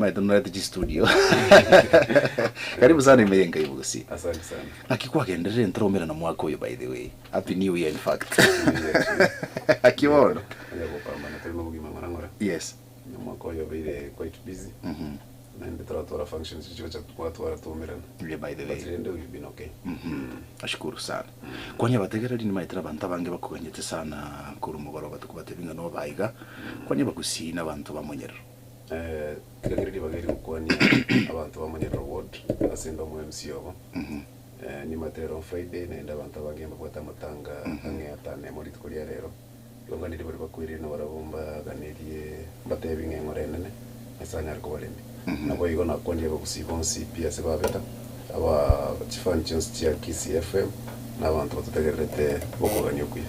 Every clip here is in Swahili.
maana tunaleta studio. Karibu sana imeyenga hivyo Kisii. Asante sana. Akikuwa kaendelea ntromera na mwaka huyo by the way. Happy New Year in fact. Akiona. Yes. Mwaka huyo vile quite busy. Na ndio tunatoa functions hizo cha kwa tumira. Yeah, by the way. But ndio you've been okay. Ashukuru sana. Kwani abategera ni maitira abantu abange bakuganyete sana kuri umugoroba tukubatevinga no bayiga. Kwani bagusina abantu bamonyero. Kiragirira bageri kwani abantu bamonyero ward asendo mu MC yobo. Ni matero Friday na enda abantu abange bakwata matanga ange atane muri tukuri rero. Longa ndi bari bakwiri no barabumba ganiriye batevinga ngorenene. Esanya ariko barembe. Nabo yigo nakonje bakusibonsi pia sebabeta aba chifanchons chia Kisii FM na abantu batutegerete bokoganya kwi.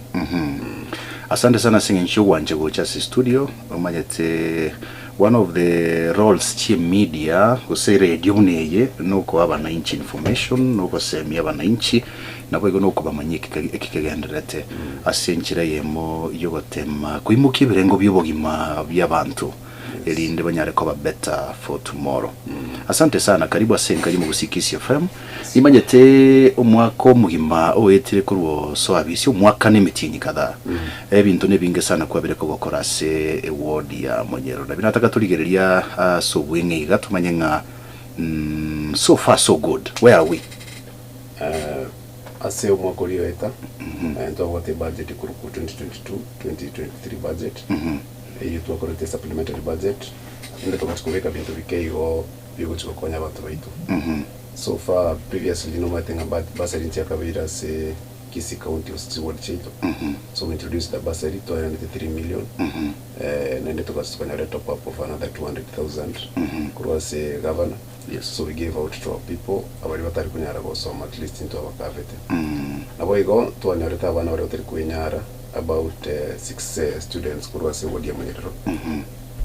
Asante sana singinsho wanje go cha studio omanyete one of the roles chi media use radio neye nuko abana inchi information nuko semia abana inchi nabo yigo nuko bamanyika ekikegenderete asenchira yemo yogotema kuimuka birengo byobogima by'abantu elinde banyare ko better for tomorrow. Asante sana karibu asenka mu Kisii FM. Imanyete umwaka muhima owetire kurwo so abisi umwaka n'emitinyi kada. Ebintu nebinge sana kwa bire ko gukora se award ya monyero. Na binataka tuligereria so bwenge igatumanye nga so far so good. Where are we? Ase umwaka uri eta. Ndo wote budget kuru 2022-2023 budget. Iyo tuwakorete supplementary budget ndio tukachukua bintu bikeigo byo kukonya abantu baitu. So far previously no matter about bursary ntia kabira se Kisii County Steward Chaito. So we introduced the bursary to 103 million. And then tukachukua a top up of another 200,000 kwa se governor. Yes. So we gave out to our people abari batari kunyara go so at least into our kavete. Nabo igo tuanyareta abana bari batari kunyara about 6 students kurwa se wodi ya monyero.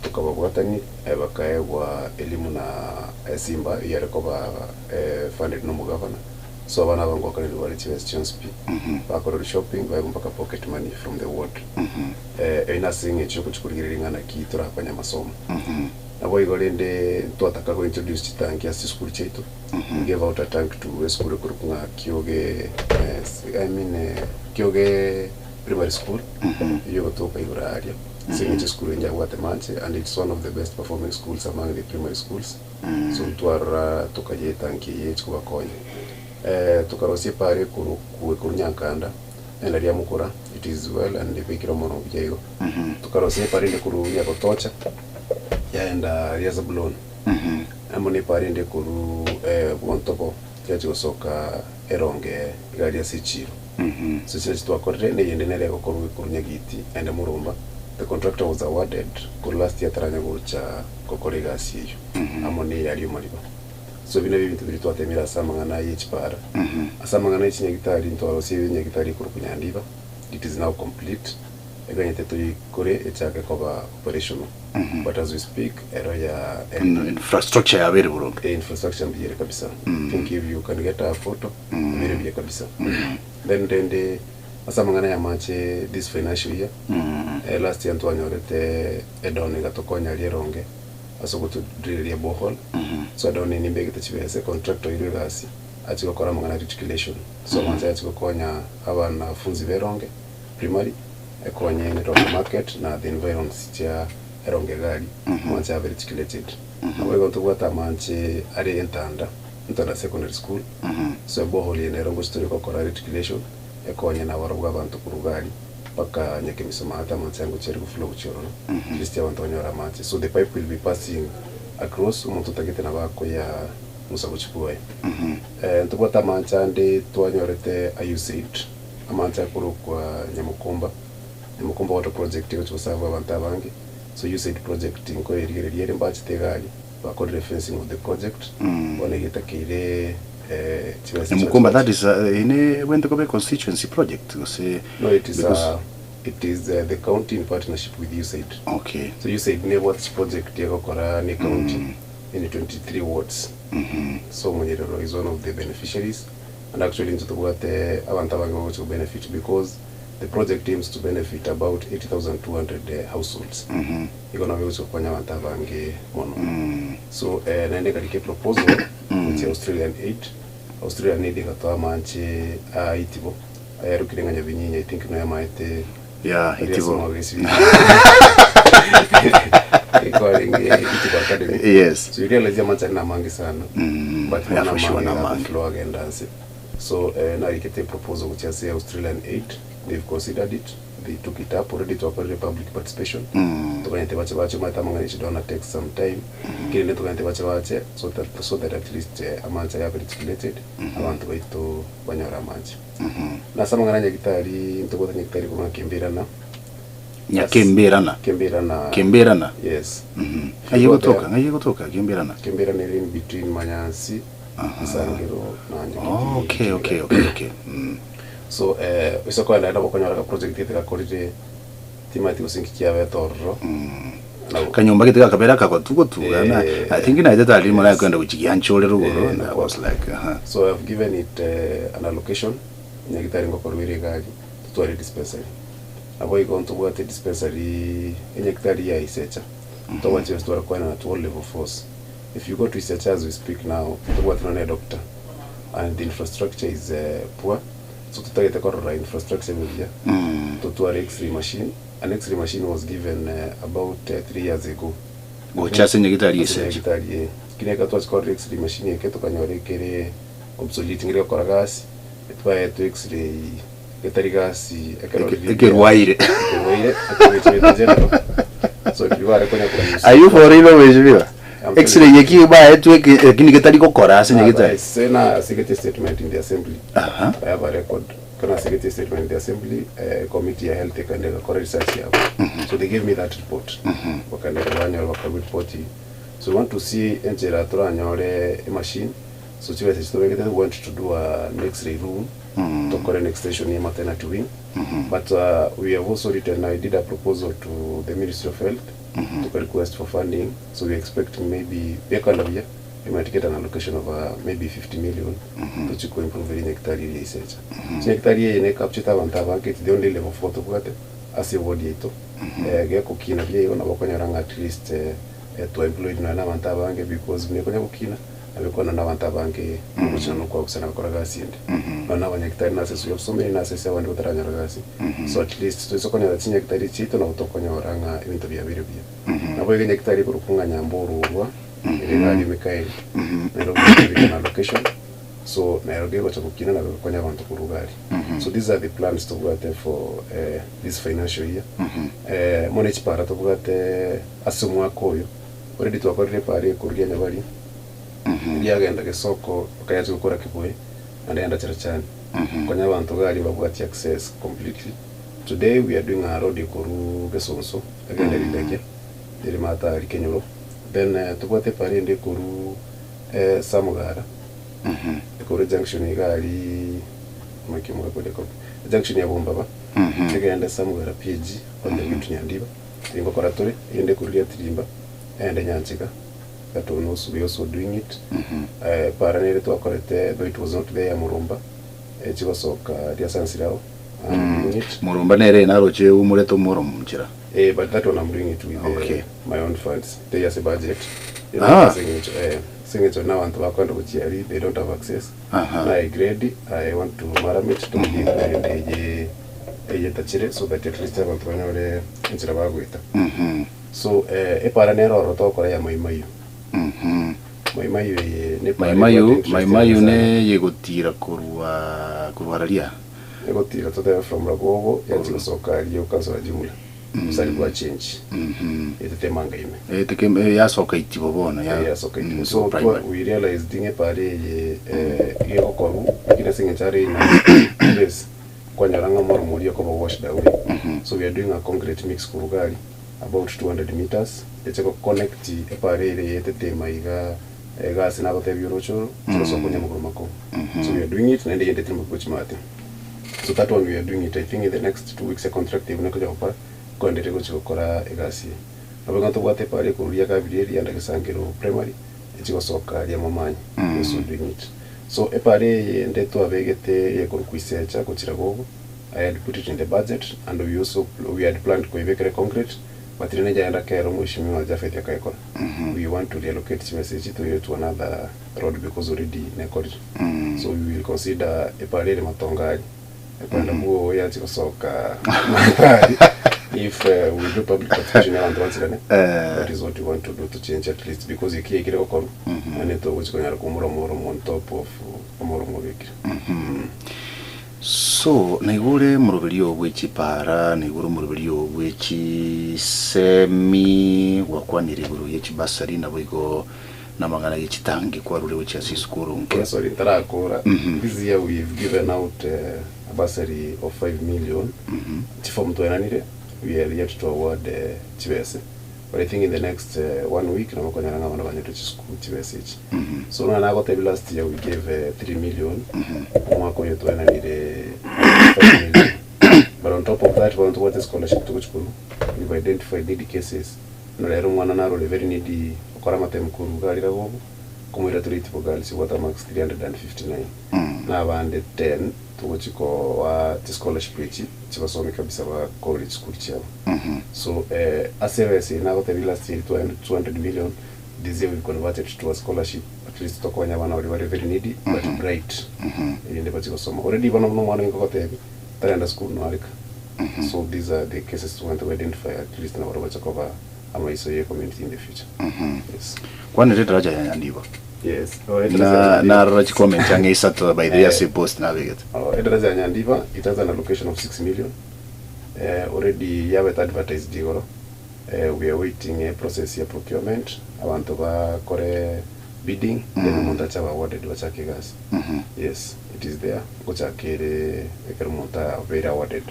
Tukabagwatani bakaegwa elimu na Simba yarekoba funded no mugavana. So abana bango kandi bari chance p. Bakora shopping mpaka pocket money from the ward. Ina singe cyo kuchukuriringa na kitura kwanya masomo. Nabo igolende twataka go introduce tank ya school chetu. We gave out a tank to school kurukunga kioge kioge primary school. You go to Paigura area. Signature school in Guatemala, and it's one of the best performing schools among the primary schools. So tuara tukaje tanki yetu kwa konya. Tukarosi pare kurunyakanda elaria mukura. It is well and the big romono bjego. Tukarosi pare de kurunya kotocha. Yaenda riaza blown. Amone pare de kuru bontopo yacho soka eronge garia sichiro. So since to according ne yendenele ko kurunyagiti and murumba. The contractor was awarded for last year taranya gocha kokorega siyo. Amone yali maliba. So bino bintu biri twatemira samangana yechipara. Asamangana yichinyagitari ntwaro siyo nyagitari kurukunyandiba. It is now complete. Eganyete to kore echaka koba operational. But as we speak area infrastructure ya very wrong. Infrastructure mbiyere kabisa. Think if you can get a photo very mbiyere kabisa. Then the asamangana ya mache this financial year. Last year twanyorete edone gatokonya lieronge asoko to drill borehole. So edone ni mbege tachibese contractor ile gasi achiko kora mangana reticulation. So manza achiko konya abana funzi beronge primary ekonye ni rock market na the environment cia eronge gari manza reticulated. Abo gonto gwata manche ari entanda secondary school. So borehole ni erongo story ko kora reticulation ekonye na warabwa abantu kurugari paka nyeke misoma hata manzangu cheri flow choro listi abantu banyora manche. So the pipe will be passing across umuntu tagete na bako ya musabuchikuwe. Ntubota manchande twanyorete ayusid amancha kuru kwa nyamukumba water project yo chosava abantu abange. So USAID project inko erigere mbachi tegali bakora referencing of the project wanegeta kire Mukumba, that is in when the constituency project. No, it is the county in partnership with USAID. Okay. So USAID never project Yagokora ni county in 23 wards. So Monyero is one of the beneficiaries, and actually into the water Avantavango to benefit because the project aims to benefit about 8,200 households. Ikona wezo kwanya watabange mono. So naende katika proposal which Australian aid ikatoa manche itibo ayarukirenganya binyinya I think no yamaite itibo yes. So you realize manche na mangi sana but na mangi flow again dance. So now you get a proposal which is Australian aid. They've considered it. They took it up already to operate public participation. Tukanyete bache maitamangani don't take some time. Kile tukanyete bache so that at least amount ya calculated abantu baito banyora manchi. Na samangana nyagitari ntugota nyagitari kuma kembirana. Kembirana. Yes. Ayo kutoka kembirana. Kembirana in between Manyansi Sangiro na Okay. So iso kwa ndaenda bokonyora ka project ite korite timati usinkikia betorro kanyumba kiteka kabera kakotuko na I think na ita ali mara kwenda kuchigianchole rugoro and I was like so I've given it an allocation nyagitari ngokorwire gari tutware dispensary abo ikonto bwate dispensary nyagitari ya isecha to wache store kwa na to level force. If you go to research as we speak now to what na doctor and the infrastructure is poor. So to target the infrastructure media to an X-ray machine. An X-ray machine was given about 3 years ago. Gocha senyegitari research. Kile katwa score X-ray machine keto kanyore kere obsolete ngire kora gas. Etwa to X-ray getari gas ekerwaire. So you are konya Are you for real wejiwa? X-ray yeki ba etu kini getari kokora senyegitari. Sena security statement in the assembly. I have a record. Kana security statement in the assembly committee ya health kandega kora research ya. So they gave me that report. Wakandega annual report. So we want to see enjera toranyore machine. So chiwa we want to do an X-ray room to correct extension in maternity wing. But we have also written, I did a proposal to the Ministry of Health to request for funding. So we're expecting maybe we might get an allocation of maybe 50 million to improve the nectary research. So nectary in a capture the only level for to get as a wodito. Geko kina via on a at least to employ na Vantabange because Nekona alikuwa na Vantabange mchana kwa kusana koragasi na na nectary nurses we have so many nurses who want to ragasi. So at least to sokoni ya nectary chito na utokonya oranga into vya biribia. Na boye nectary kurukunga nyamburu wa ile Mikael na location. So Nairobi wachakukina na kwenye abantu kurugari. So these are the plans to go for this financial year. Money para to go asumwa koyo. Already to akore pare kurugia nyabali. Yagenda kesoko kayaje gukora kiboye and charachani. Kwenye abantu gari babwati access completely. Today we are doing a road kuru gesonso agenda lidege. Diri mata likenyoro. Then tukwate pare ndi kuru Samugara. Kuru junction igari makimuka kode ko. Junction ya Bombaba. Tegenda Samugara PG on the route nyandiba. Ingo koratori ende kurulia Tirimba ende Nyanchika. That we also doing it. Paranere to akorete though it was not there Murumba. Chigosoka dia Sansirao. Murumba nere naroche umureto murumchira. But that one I'm doing it with my own funds. They has a budget. Signature now and to account of GRE, they don't have access. I grade, I want to maramit to give the so that at least I want to know the so a paranero or talk or my Mayu ne yegotira kurwararia. Yegotira to there from Ragogo, Soka, you cancel a jumla. Salibwa change. Ite manga ime. Ite ya soka itibobona ya. Ya soka itibobona. So we realized dinge pare yego koru kina singechari na yes kwa nyaranga moro yako ba wash down. So we are doing a concrete mix kurugari about 200 meters. It's connect pare yete tema iga gas na ko tebi rocho so konya mako. So we are doing it and yende tema kuchimate. So that one we are doing it. I think in the next 2 weeks a contract even kuja kwa kwendete kuchikora egasi abaganto bwate pare kuruya kabiri yanda kesangiro primary ichikosoka ya mamanyi so doing it so epare ende to abegete ye kurukuisecha kuchira gogo I had put it in the budget, and we had planned kuivekere concrete, but inajaenda kero mheshimiwa Jafet akaikora. We want to relocate Chimesech to another road because already nekori. So we will consider epalele matongaji. Epanda muo yachi kusoka. If we do public participation around once again, that is what we want to do to change at least, because you can't get a call and it was going to come on top of so naigure murubirio gwichi para naigure murubirio gwichi semi wakwanire guru yechi basari na bwigo namangana yechi tangi kwa rule wechi asiskuru nke. Sorry tarakora. This year we've given out a bursary of 5 million. From Tuenanire, we are yet to award Chibese. But I think in the next 1 week, I'm going to school Chibese. So last year we gave 3 million. But on top of that, we want to award a scholarship to school. We've identified needy cases. Very needy. Watermarks 359. Now and 10 to wa scholarship which chibasomi kabisa wa college school chao. So as I say now the last year 200 million, this year we converted to a scholarship. At least tokonya wana wali very needy but bright. Ili bachiko soma already one of no one ngote tayenda school no alika. So these are the cases we want to identify at least na wale bachako ama isoye community in the future. Yes. Kwani daraja ya Nyandiba? Yes. Na rachi comment yange isato by the year post navigate. Daraja ya Nyandiba, it has an allocation of 6 million. Already you have advertised digoro. We are waiting a process here procurement. I want to kore bidding. Then monta awarded wachake gas. Yes, it is there. Gochakere ekermonta very awarded.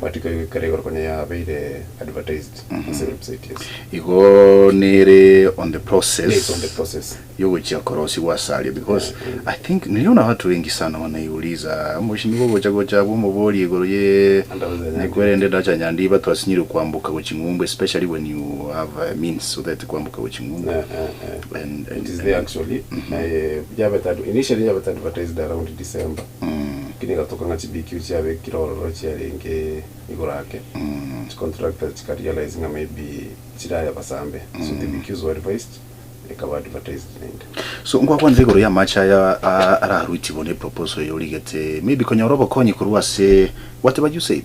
But you carry ya very advertised on the website. Yes. Igo nere on the process. Yes, on the process. Yo wichia korosi wasali because I think niliona watu wengi sana wanaiuliza mheshimiwa gocha bumuboli igoro ye nikwende dacha Nyandiba twasinyire kwambuka Buchingumbu, especially when you have means so that kwambuka Buchingumbu. And it is there actually. Initially you have advertised around December. Kini gatoka ngachi BQ chabe kiroro chiarenge igorake. Contractors realizing maybe chidaya basambe. So the BQs were advised. Advertised. So ngwa kwanze goro ya macha ya araruiti bone proposal yoligete maybe konya robo konyi kurwa se whatever you said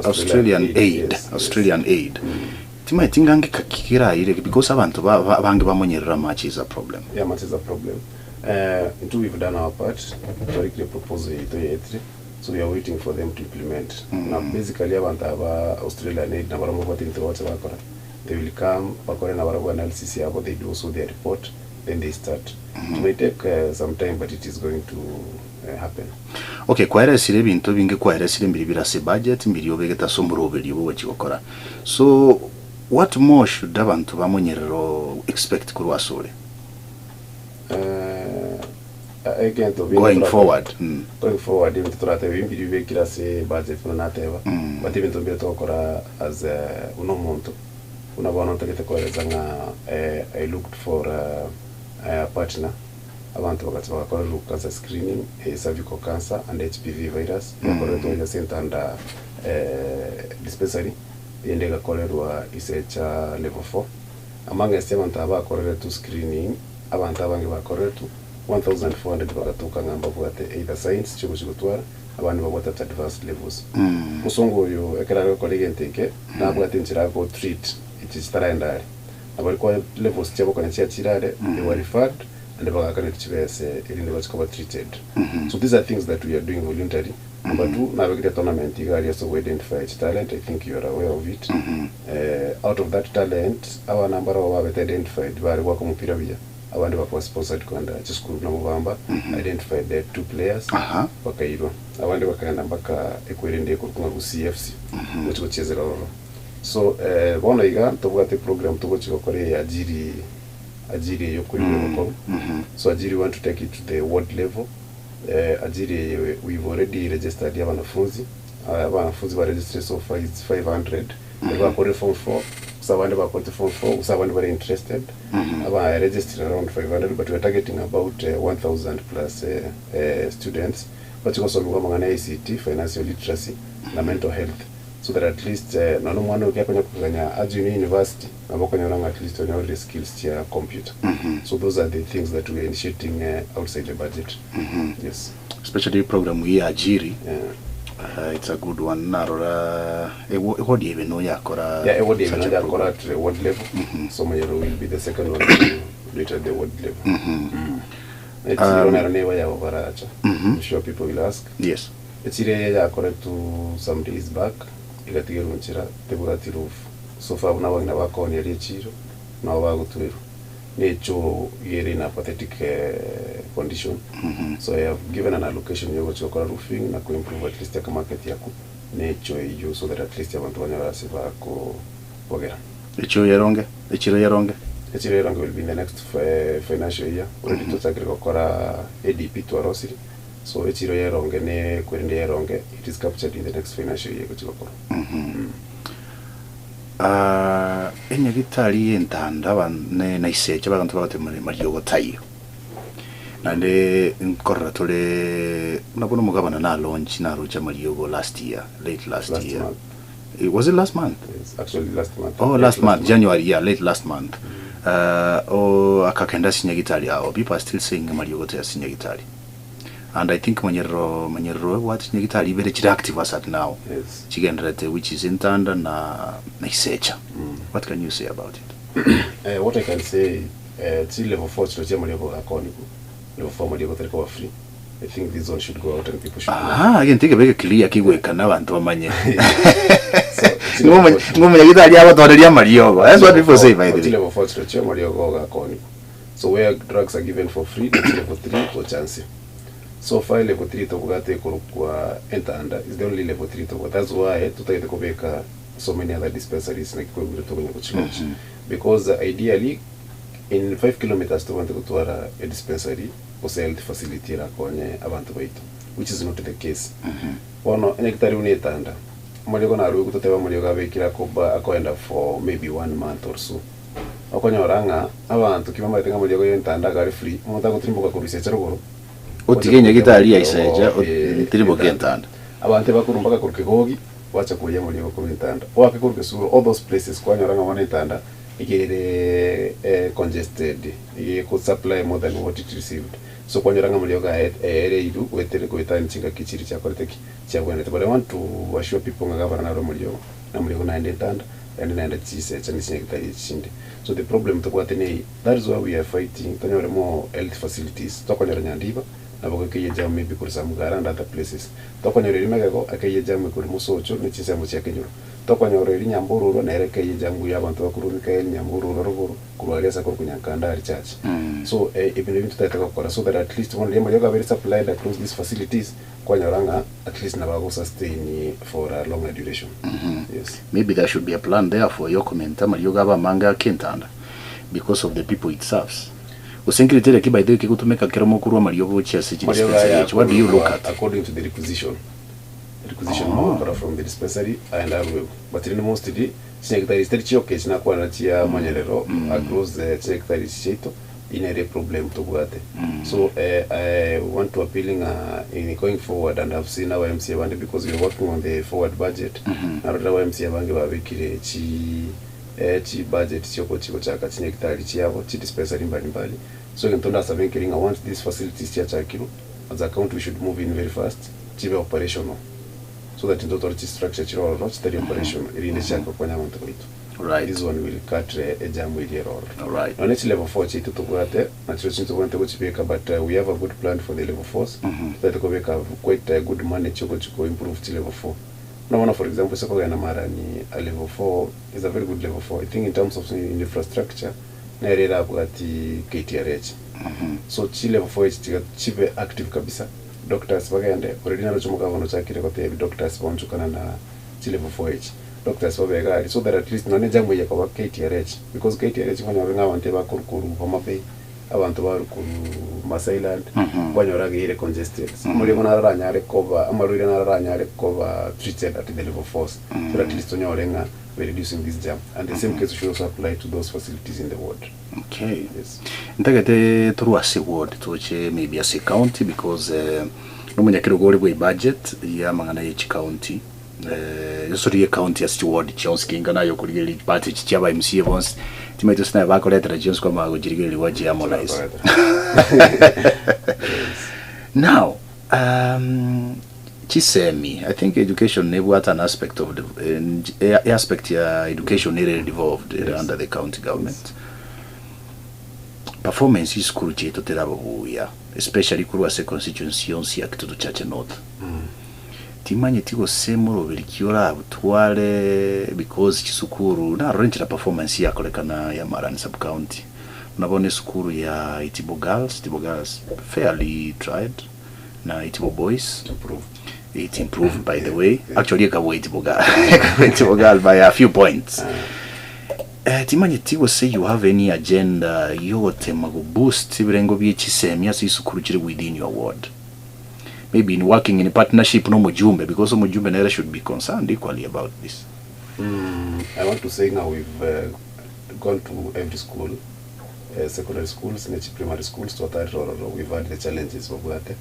Australian aid. Yes, Australian aid. Tima tingange kakira ile because abantu bangi bamonyerera match is a problem. Yeah, match is a problem. Until we've done our part to create proposal to so we are waiting for them to implement. Now basically abantu aba Australian aid na baramo kwa tinto wote bakora. They will come, analysis, they do also their report, then they start. It may take some time, but it is going to happen. Okay, kwaere sire bintu binge kwaere sire mbiribira se budget mbiri obegeta somboro beri bo chikokora. So what more should abantu bamonyerero expect kuri wasore? Again, going forward. Going forward, even to rate mbiri bekira se budget for nateva. But even to be tokora as unomonto. I looked for a partner. Abantu bakatwa look cancer screening, cervical cancer and HPV virus. Korero center under dispensary. Indega korero research level 4. Among us abantu abakorera to screening, abantu abange bakorera 1400 bakatuka ngamba bwate either science chigutwara abantu babwata advanced levels. Musongo yo ekera kolege nteke na bwate nchira ko treat it is tarandari abariko levels cyabo kana cyakirare they were referred and they were connected to the was treated. So these are things that we are doing voluntarily. Number two, now we get a tournament area, so we identify talent. I think you are aware of it. Out of that talent, our number of identified very welcome Piravia. I want to was sponsored to school November. Identified the 2 players. Wakairo. I want to kind of equating CFC, which is a so one iga to the program to watch Korea Ajiri Yokuri. So Ajiri want to take it to the world level. Ajiri we've already registered wanafunzi. Wanafunzi were registered so far it's 500. They were for form 4. So one were form 4. So one very interested. I registered around 500, but we're targeting about 1,000 plus students. bachikosomwa mangana ICT, financial literacy na mental health, so that at least nono mwana ukiakonya kuganya at university nabokonyoranga at least on the skills ya computer. So those are the things that we are initiating outside the budget. Yes, especially program we ajiri. It's a good one. Narora what even no yakora. Yeah, what even no yakora at the ward level. So my will be the second one to reach at the ward level. It's I'm sure people will ask. Yes. It's yakora to some days back. Igatigirunchira tebugati roof. So far now na wako on yari chiro na wago tuiru. Necho yeri in a pathetic condition. So I have given an allocation yogo chokora roofing na improve at least the market yaku. Necho you so that at least ya wantu wanyara siva ko wagera. Echiro yaronge. Echiro yaronge will be in the next financial year. Already to chakira ADP to Arosiri. So echiro yaronge ne kwende yaronge. It is captured in the next financial year kuchikokora. Enya gitari entanda bane naisecha bagantu bagate mariogo tayo nande nkorra tole nabona mugabana na launch na rocha mariogo last year. Was it last month? Yes, actually last month. Oh, last month, January, yeah, late last month. Akakenda sinya gitari people are still saying mariogo tayo sinya gitari. And I think manyero what nyigitali very active as at now. Yes. Chigenrete which is in Tanda na Naisecha. What can you say about it? What I can say, till level 4 to Mariogo Akoniku. Level 4 Mariogo Terko free. I think this one should go out and people should I can take a very clear kiweka na bantu bamanye. Ngumenya gitali abatorera Mariogo. That's what people say by the way. Level 4 to Mariogo Akoniku. So where drugs are given for free, that's level 3 for chance. So far level 3 tokugate kwa entanda is the only level 3 tokugate. That's why tutaite kubeka so many other dispensaries like kwa tokugate kuchilonchi. Because ideally in 5 kilometers to want to a dispensary or health facility la kwenye abantu baitu, which is not the case. Wano enektari unetanda maliogo na rugu tuteba maliogo abekira koba akoenda for maybe 1 month or so. Okonyoranga abantu kibamba tenga maliogo yentanda gari free monta kutimbuka ku research ruguru otigenya gitari aiseja tiribo kentanda abantu bakurumbaga kurukegogi wacha kuya muri ko kubintanda wake kuruke suro all those places kwanyoranga wana intanda igere congested ye could supply more than what it received, so kwanyoranga muri yoga idu wetere ko itanchinga kichiri cha koleteki cha bwenete. But I want to assure people ngabara na muri yoga na muri yoga na intanda and naenda chise cha nisinya kitari chinde. So the problem to kwatene, that is why we are fighting kanyore more health facilities to kwanyoranya ndiba naboko kiye jam maybe kuri samugara and other places tokonyore rimego akaye jam kuri musocho nichise mu cyakenyuro tokonyore ri nyambururo na ereke ye jam y'abantu bakuru kaye nyambururo ruguru kurwariasa kuri kunyankanda ari church. So even if tutataka gukora so that at least one lembo yoga very supplied across these facilities kwanyoranga at least nabago sustain for a longer duration. Yes, maybe there should be a plan there for your comment yoga ba manga kentanda because of the people it serves. Usenkiritele kiba ideki kutumeka keramo kurwa mariogo chase dispensary. What do you look at? According to the requisition from the dispensary and but in most of the secretary is okay na kwa natia manyerero across the secretary cheto in a problem to guate. So I want to appealing in going forward, and I've seen our MCA band because we're working on the forward budget. Our MCA band babikire chi budget choko chaka chinekitari chiavo chi dispensary mbalimbali. So in Tonda Savenkiring, I want these facilities here Chakiro as a count we should move in very fast, chive operational. So that in total structure chiro not steady operation in the chako kwa nyamanto itu. Right. This one will cut a jam with the error. All right. On next level 4 chitu to guate, naturally to want to go to but we have a good plan for the level 4s. That to have quite a good money to improve to level 4. No one, for example, Soko Yanamara a level 4 is a very good level 4. I think in terms of infrastructure, nairera bwati KTRH. So chi level 4 is chive active kabisa. Doctors bagende already na chomoka vano chakire kote doctors bonchukana na chi level 4H. Doctors babega so that at least none jamu ya kwa KTRH, because KTRH kwanya wenga wante ba kurukuru Homa Bay abantu ba ku Masailand kwanyora gire congested. Muri mona ranyare cover amaruri na ranyare cover treated at the level 4s. So at least onyorenga we're reducing this jam, and the same case should also apply to those facilities in the ward. Okay. Yes. Ndagete through as a ward to maybe as a county, because umunyakiro gore bwe budget ya mangana y'iki county yosori ye county as ward Jones kinga nayo kuri party cyaba MC bonse timeto sina bakoleta Jones kwa magojirigeli waje harmonize. Now Kisii, I think education never what an aspect of the aspect education nearly devolved under the county government. Performance is school cheto terabuya, especially kurwase constituency yonsi ya Kitutu Church North. Timanye tigo semuro bilikiora butwale because kisukuru na range la performance ya kolekana ya Marani sub county. Unabone sukuru ya Itibo Girls fairly tried na Itibo Boys it improved by the way. Actually Itibo Girl by a few points. Timanye tigo say you have any agenda yote mago boost ibirengo by'Kisii as isukuru kiri within your ward. Maybe in working in a partnership no mujumbe, because mujumbe nera should be concerned equally about this. I want to say now we've gone to every school, secondary schools, primary schools, to we've had the challenges of that.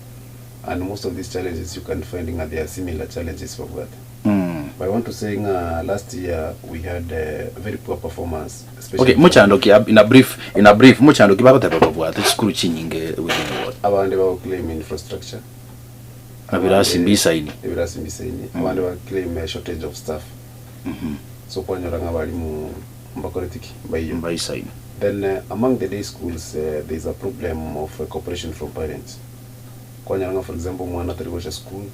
And most of these challenges you can find in there are similar challenges of that. But I want to say last year we had very poor performance. Okay, muchando in a brief muchando kibako tababwa at school chinyinge within the ward. Abande ba claim infrastructure. Abirasi mbisaini. Abande ba claim shortage of staff. So kwa nyoranga bali mu mbakoretiki mbisaini. Then among the day schools there is a problem of cooperation from parents. Kwa nyoranga for example mwana tarikosha school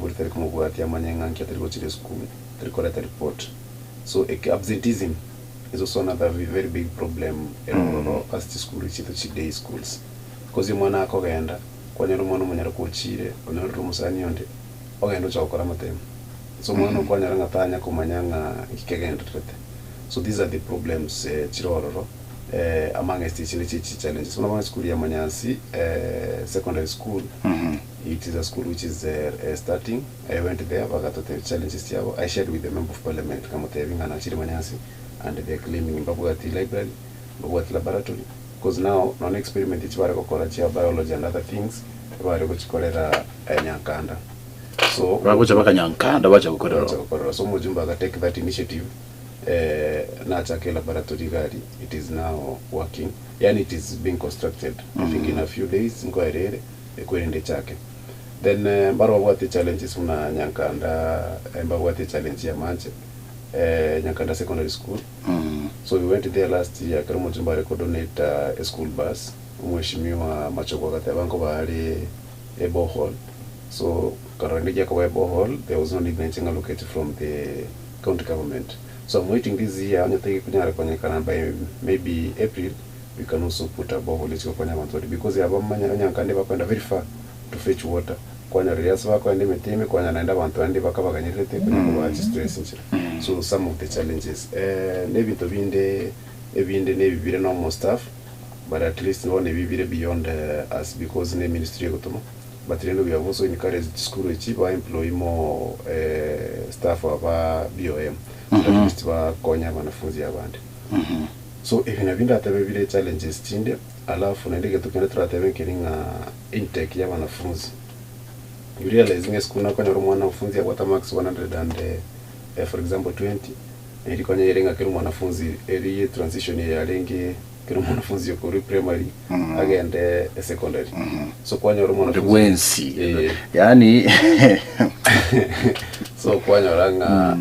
we tari kumubwati amanyenga nki tarikochire school tarikora report. So absenteeism is also another very big problem as the school day schools. Because mwana akogenda kwanyoro mwana munyara kuchire onoro musani yonde ogenda chakora matemu. So mwana kwanyara ngatanya kumanyanga ikigenda tete. So these are the problems chirororo among teaching challenges. One school ya Manyansi secondary school. It is a school which is starting. I went there, the challenges I shared with the member of parliament Kamoteving and Achiri Manyansi, and they are claiming Babuati library, Babuati laboratory. Because now non experiment is biology and other things Nyankanda. So so Mujumba take that initiative. Nachake laboratory gari, it is now working and it is being constructed. I think in a few days kwende chake. Then what the challenges una Nyankanda what the challenge ya Manche Nyankanda secondary school. So we went there last year. Karumo Jumba donate a school bus. Mheshimiwa Machoko Katabango bahari a borehole. So Karandija kwa borehole, there was no need benching allocated from the county government. So I'm waiting this year by maybe April we can also put a borehole because they have very far to fetch water. So some of the challenges maybe to be in the Navy normal staff, but at least no Navy beyond us because in the ministry of but then we have also encouraged school to employ more staff of BOM. At least konya wanafunzi abandi. So if inabinda atabebile challenges tinde alafu naendeke tukenda turatebenkelinga intake ya wanafunzi. You realize nge school na konya mwana wanafunzi ya kwata max 100 and for example 20 ili konya yerenga kero wanafunzi eli transition ya lenge kero wanafunzi yoko primary again secondary. So konya wanafunzi yani so kwanya ranga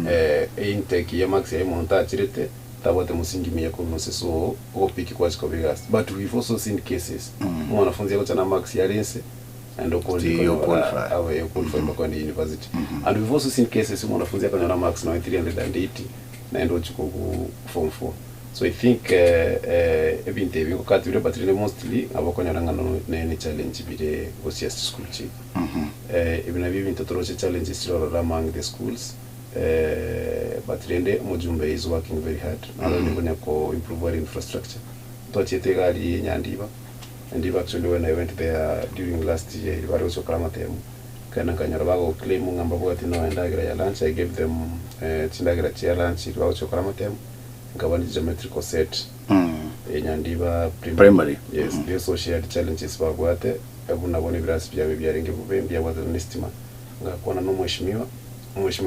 intake ya max ya monta chirete tabote musingi miya kunose so opiki kwa chikobigas. But we've also seen cases mwanafunzi yako chana max ya lense and qualify kwa university. And we've also seen cases mwanafunzi yako chana max na 380 na endo chiko form 4. So I think ebinte bingo kati but mostly abakonya ranga no ne challenge bide OCS school chi. Even I've been to challenges among the schools, but Rende Mujumbe is working very hard. Not only going to improve our infrastructure. Tochetegari Nyandiba, and actually when I went there during last year, I was also Kramatem. Kanakanyarabago claiming Ambabuatino and Dagra lunch. I gave them Chindagra chair lunch, it was also Kramatem. ngabani geometrical set enyandiba primary yes the social challenges bagwate abuna bone birasi byawe byarenge bubembya bwa nestima ngakona no mweshimiwa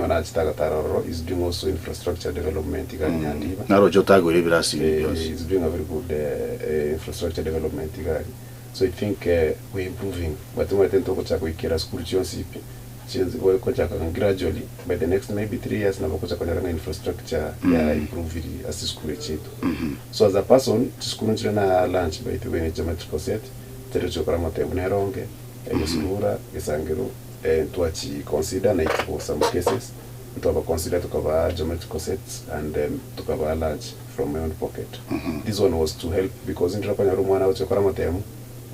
na chitaka taroro is doing also infrastructure development igari nyandiba naro jotago ile birasi is doing a very good infrastructure development igari. So I think we're improving, but we tend to go check with Kira school CP. We go check gradually. By the next maybe 3 years, na go check on infrastructure improve it as school chetu. So as a person, school na lunch by the way geometrical set. Terecho kama temune ronge, esura, esangero, tuachi consider na for some cases. To consider to cover geometrical sets and to cover lunch from my own pocket. This one was to help because in Japan, Romana uche kama temu.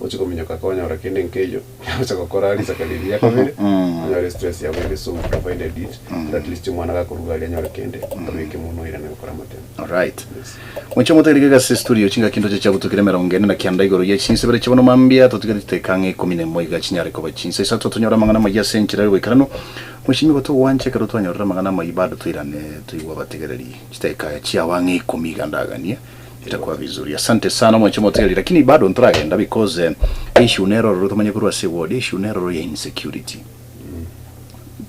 Ocho minyoka konya orakende nkejo ocho korali sakalibia kamere anyore stress ya wende so provided it at least mwana ga kurugali anyore kende tabeke muno ira na kora matema. All right, mwacha motegeka studio chinga kindo cha butukiremera ungene na kianda igoro ya chinse bere chibono mambia tutikati tekange 11 ga chinyare ko bachinse sa tonyora mangana ma yasenchira we karano mushimi goto wanje karo twanyora mangana ma ibado twirane tuiwa bategereri chiteka ya chia wange 10 gandagania itakuwa vizuri. Asante sana mwache moteli, lakini bado nturagenda because issue nero rutomanye kurwa se word issue nero ya insecurity.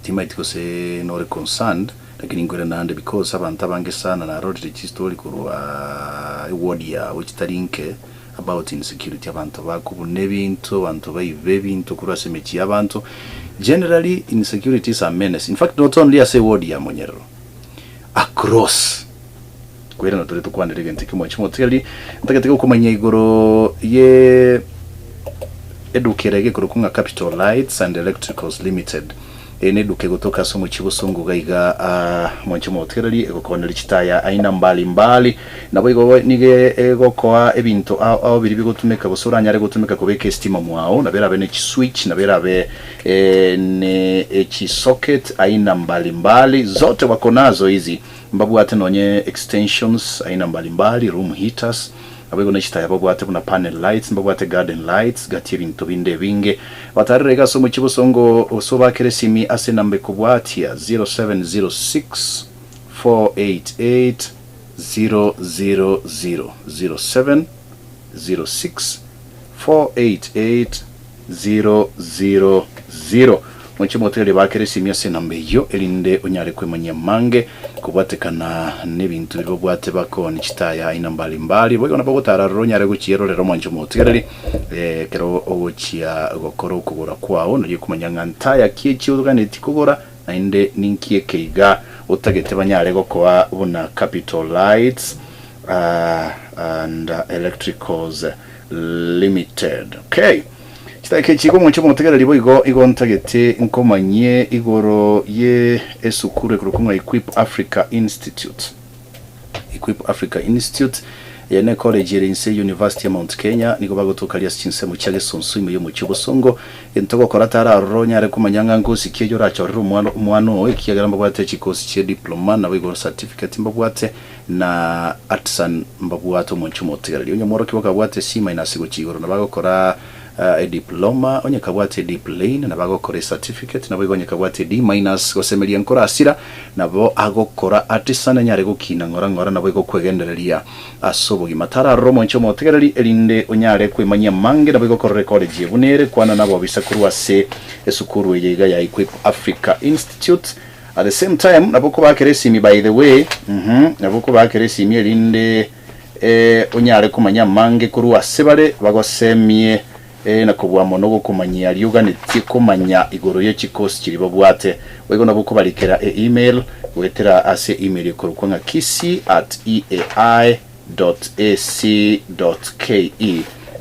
Tima itiko se no concerned lakini ngore nande because abantu abange sana na road register kurwa word ya which tarinke about insecurity abantu bakubune bintu abantu bayive bintu kurwa se mechi abantu generally insecurity is a menace. In fact not only as a word ya monyero across kwera no tore tukwanirege ntike mwache moteli ntakateka kumanya igoro ye edukerege kurukunga Capital Lights and Electricals Limited ene duke gutoka somo chibusungu gaiga mwache moteli egokonera chitaya aina mbali nabo igo nige egokoa ebintu aho biri bigotumeka busuranya gutumeka kubeka estima mwao nabera bene chi switch nabera be ne chi socket aina mbali zote wako nazo hizi mbabu ate nonye extensions aina mbalimbali room heaters abego nechita yabo ate kuna panel lights mbabu ate garden lights gati bintu binde binge watarega somo chibusongo osoba keresimi ase nambe kubwatia 0706 488 000 0706 488 000 mwache moteli bakere simya se nambe yo elinde onyare kwemanya mange kubatekana nebintu biro bwate bakoni chitaya ina mbali bwo na bagotara ronyare guchiro rero mwache moteli kero ogochia gokoro kugura kwao no yikumanya ngantaya kiechi ugane tikugura na inde ninkie keiga utagete banyare gokoa buna Capital Lights and Electricals Limited. Okay, chitake chiko mwache moteli libo igo ntagete nkomanye igoro ye esukure kurukunga Equip Africa Institute yene college yerinse University of Mount Kenya niko bagotokalia chinse mu cyage sonsuime yo mu kibosongo entoko koratara ronya re kumanyanga ngosi kiyo racho ru mwano ikiyagamba bwate chikosi che diploma na wigo certificate mbabwate na artisan mbabwato mu chumoteri onye moro kiboka bwate sima inasigo chigoro na bagokora diploma onye kabwate D plane na bagokora certificate na wigo onye kabwate D minus gosemelia nkora asira nabo agokora artisan nyare gukina ngora na wigo kwegendereria asobogi matara romo nchomo tegereri elinde onyare kwemanya mange na bigokora college bunere kwana nabo bisakurwa se esukuru yega ya Equip Africa Institute. At the same time naboko bakeresimi by the way naboko bakeresimi elinde onyare kumanya mange kurwa sebare bagosemie na kubwa monogo kumanya yuganiti kumanya igoro ye chikosi kiri babwate wego naboko balikera email wetera ase email kurukunga kisii@ai.ac.ke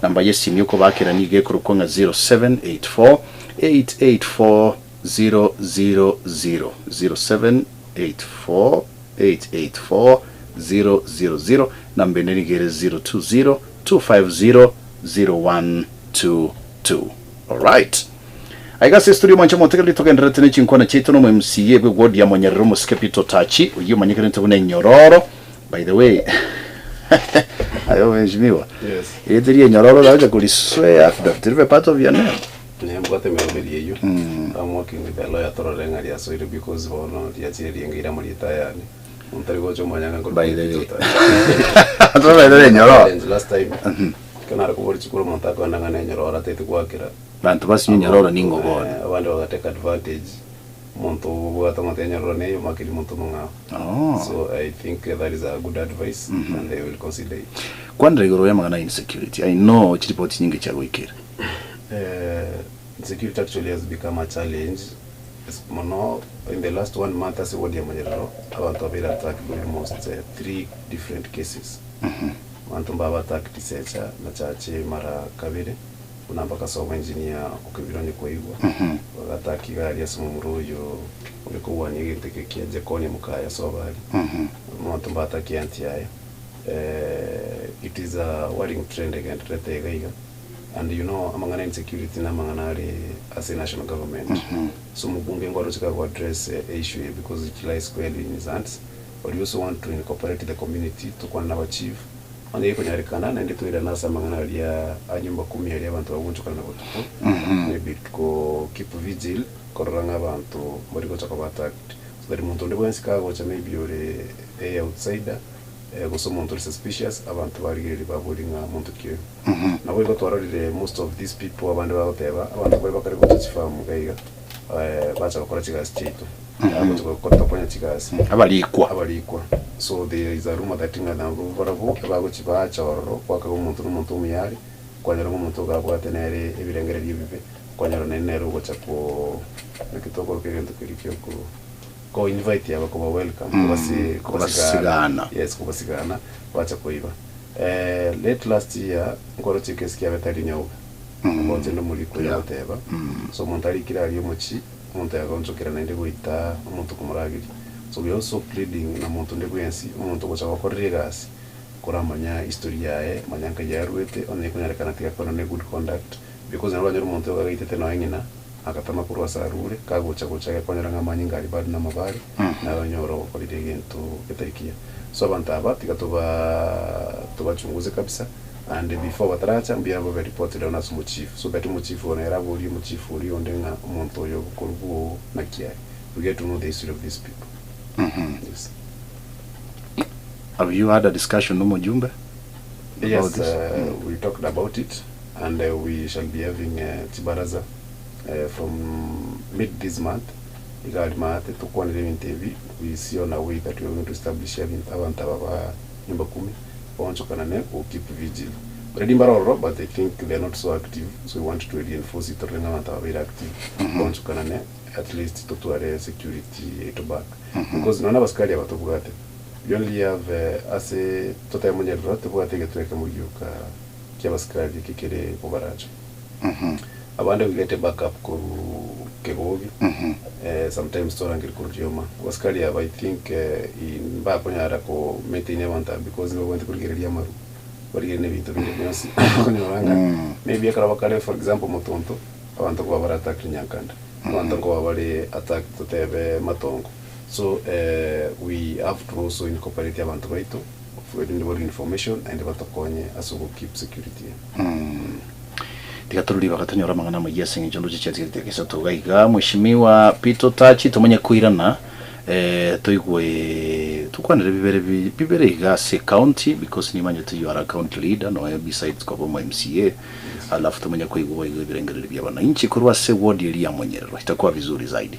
namba yesimu yoko bakera nige kurukunga 0784 884 000 0784 884 000 namba nigere 020 250 0122. All right, I guess studio mancha motekali tokendera tene chinkwana cheto no MCA be word ya monyerero mu Capital Tachi uyo manyekere ntubune nyororo by the way ayo wenjimiwa yes yediri nyororo daje kuliswe after part of your name Nembote melobeli yo I'm working with the lawyer Tororenga ya so because bono ya chiri ngira muri tayani Montari gocho manyanga ngoro. By the way. Atwa by the nyoro. Last time. Kana rakubori chikuru montako andanga nyoro ratete kwakira. Bantu basi nyoro ningo bona. Abandi bagateka advantage. Monto bwata nyoro ne makiri monto monga. So I think that is a good advice and they will consider it. Kwanda igoro ya magana insecurity. I know chiripoti nyingi cha wikira. Security actually has become a challenge. In the last 1 month, as what Yamajaro, abantu have been attacked almost 3 different cases. Abantu have attacked Tisecha, Nachache, Mara Kabire, Unambaka Sowa engineer, Okibironi Kwaiwa, Attack Igaria Sumuruyo, Ulikuwa Nigiteke Jekoni Mukaya Sobali, Montumba attack Antiai. It is a worrying trend against Retega. And you know, among insecurity as a national government. So Mubunge Ngwaruchika will address the issue because it lies squarely in his hands. But we also want to incorporate the community to achieve. And the Ekonarikana and it will anasa Manganaria Anyumba Kumia Bantu Wunchukana. Maybe to keep vigil, Koranga Bantu, Morigo attacked. So that Montondewanska, which maybe you're a outsider. Someone suspicious abantu barigeri baburinga muntu kiyo nabo batwararire most of these people abantu babateba abantu bari bakari kuchifamu gaiga bacha bakora chigasi chitu abantu bakora ponya chigasi abalikwa so there is a rumor that inga nambu barabu bago chibacha ororo kwaka umuntu muyari kwanyara umuntu gabwatenere ebirengere bibe kwanyara nenero gocha ko nekitoko kirento kirikyo ko invite yaba ko welcome kubasigana yes kubasigana wacha koiba late last year ngoro chikesi kya betari nyawo bonze no muri ko yoteba so montari kirari muchi monta yagonzokera nende guita umuntu kumuragiri so we also pleading na muntu ndegwensi umuntu gocha bakorregasi kuramanya historia yae manyanka yarwete one kunyarekana tika kono ne good conduct because nabanyoro umuntu yagaitete no ngina akatama kurwasarure kagocha gocha konyaranga manyinga ari bad na mabari na banyoro kolide gento ketarikia so abantu aba tubachunguze kabisa and before bataracha mbia bo reported on as chief so that chief on era boli chief uri ondenga umuntu yo kurubu na kiai we get to know the history of these people. Yes. Have you had a discussion no Mujumbe? Yes, we talked about it and we shall be having Tibaraza from mid this month. We see on our way that we are going to establish Avantava Nimbakumi, Ponchokanane, or keep vigil. But I think they are not so active, so we want to reinforce it. Very active, Ponchokanane, at least to security to back. Because none of us carry about Bugate. We only have as a total money rot, what they get to Kamuka, Kiavaskari, Kikere, Povaraj. Abanda we get a backup Kegovi, sometimes Torangir Kurjoma. Waskari, I think in Baponyarako, maintain Avanta because we went to Giriamaru. But you never to be maybe a Karavakare, for example, Motonto, Avanto Gavara attack in Yankand, Avanto Gavare attack to Tebe Matongo. So we have to also incorporate Avanto for the information and Vatakonya as we keep security. Tikaturudi wakati nyora mangana mjesi njondo chichati kisa tugaiga mheshimiwa Pito Tachi tumenye kuirana toigwe tukwanire bibere igase county because ni manje you are a county leader no besides kwa bomo MCA alafu tumenye kuigwa ibirengere bya bana inchi kurwa se ward ya Mwenyero itakuwa vizuri zaidi.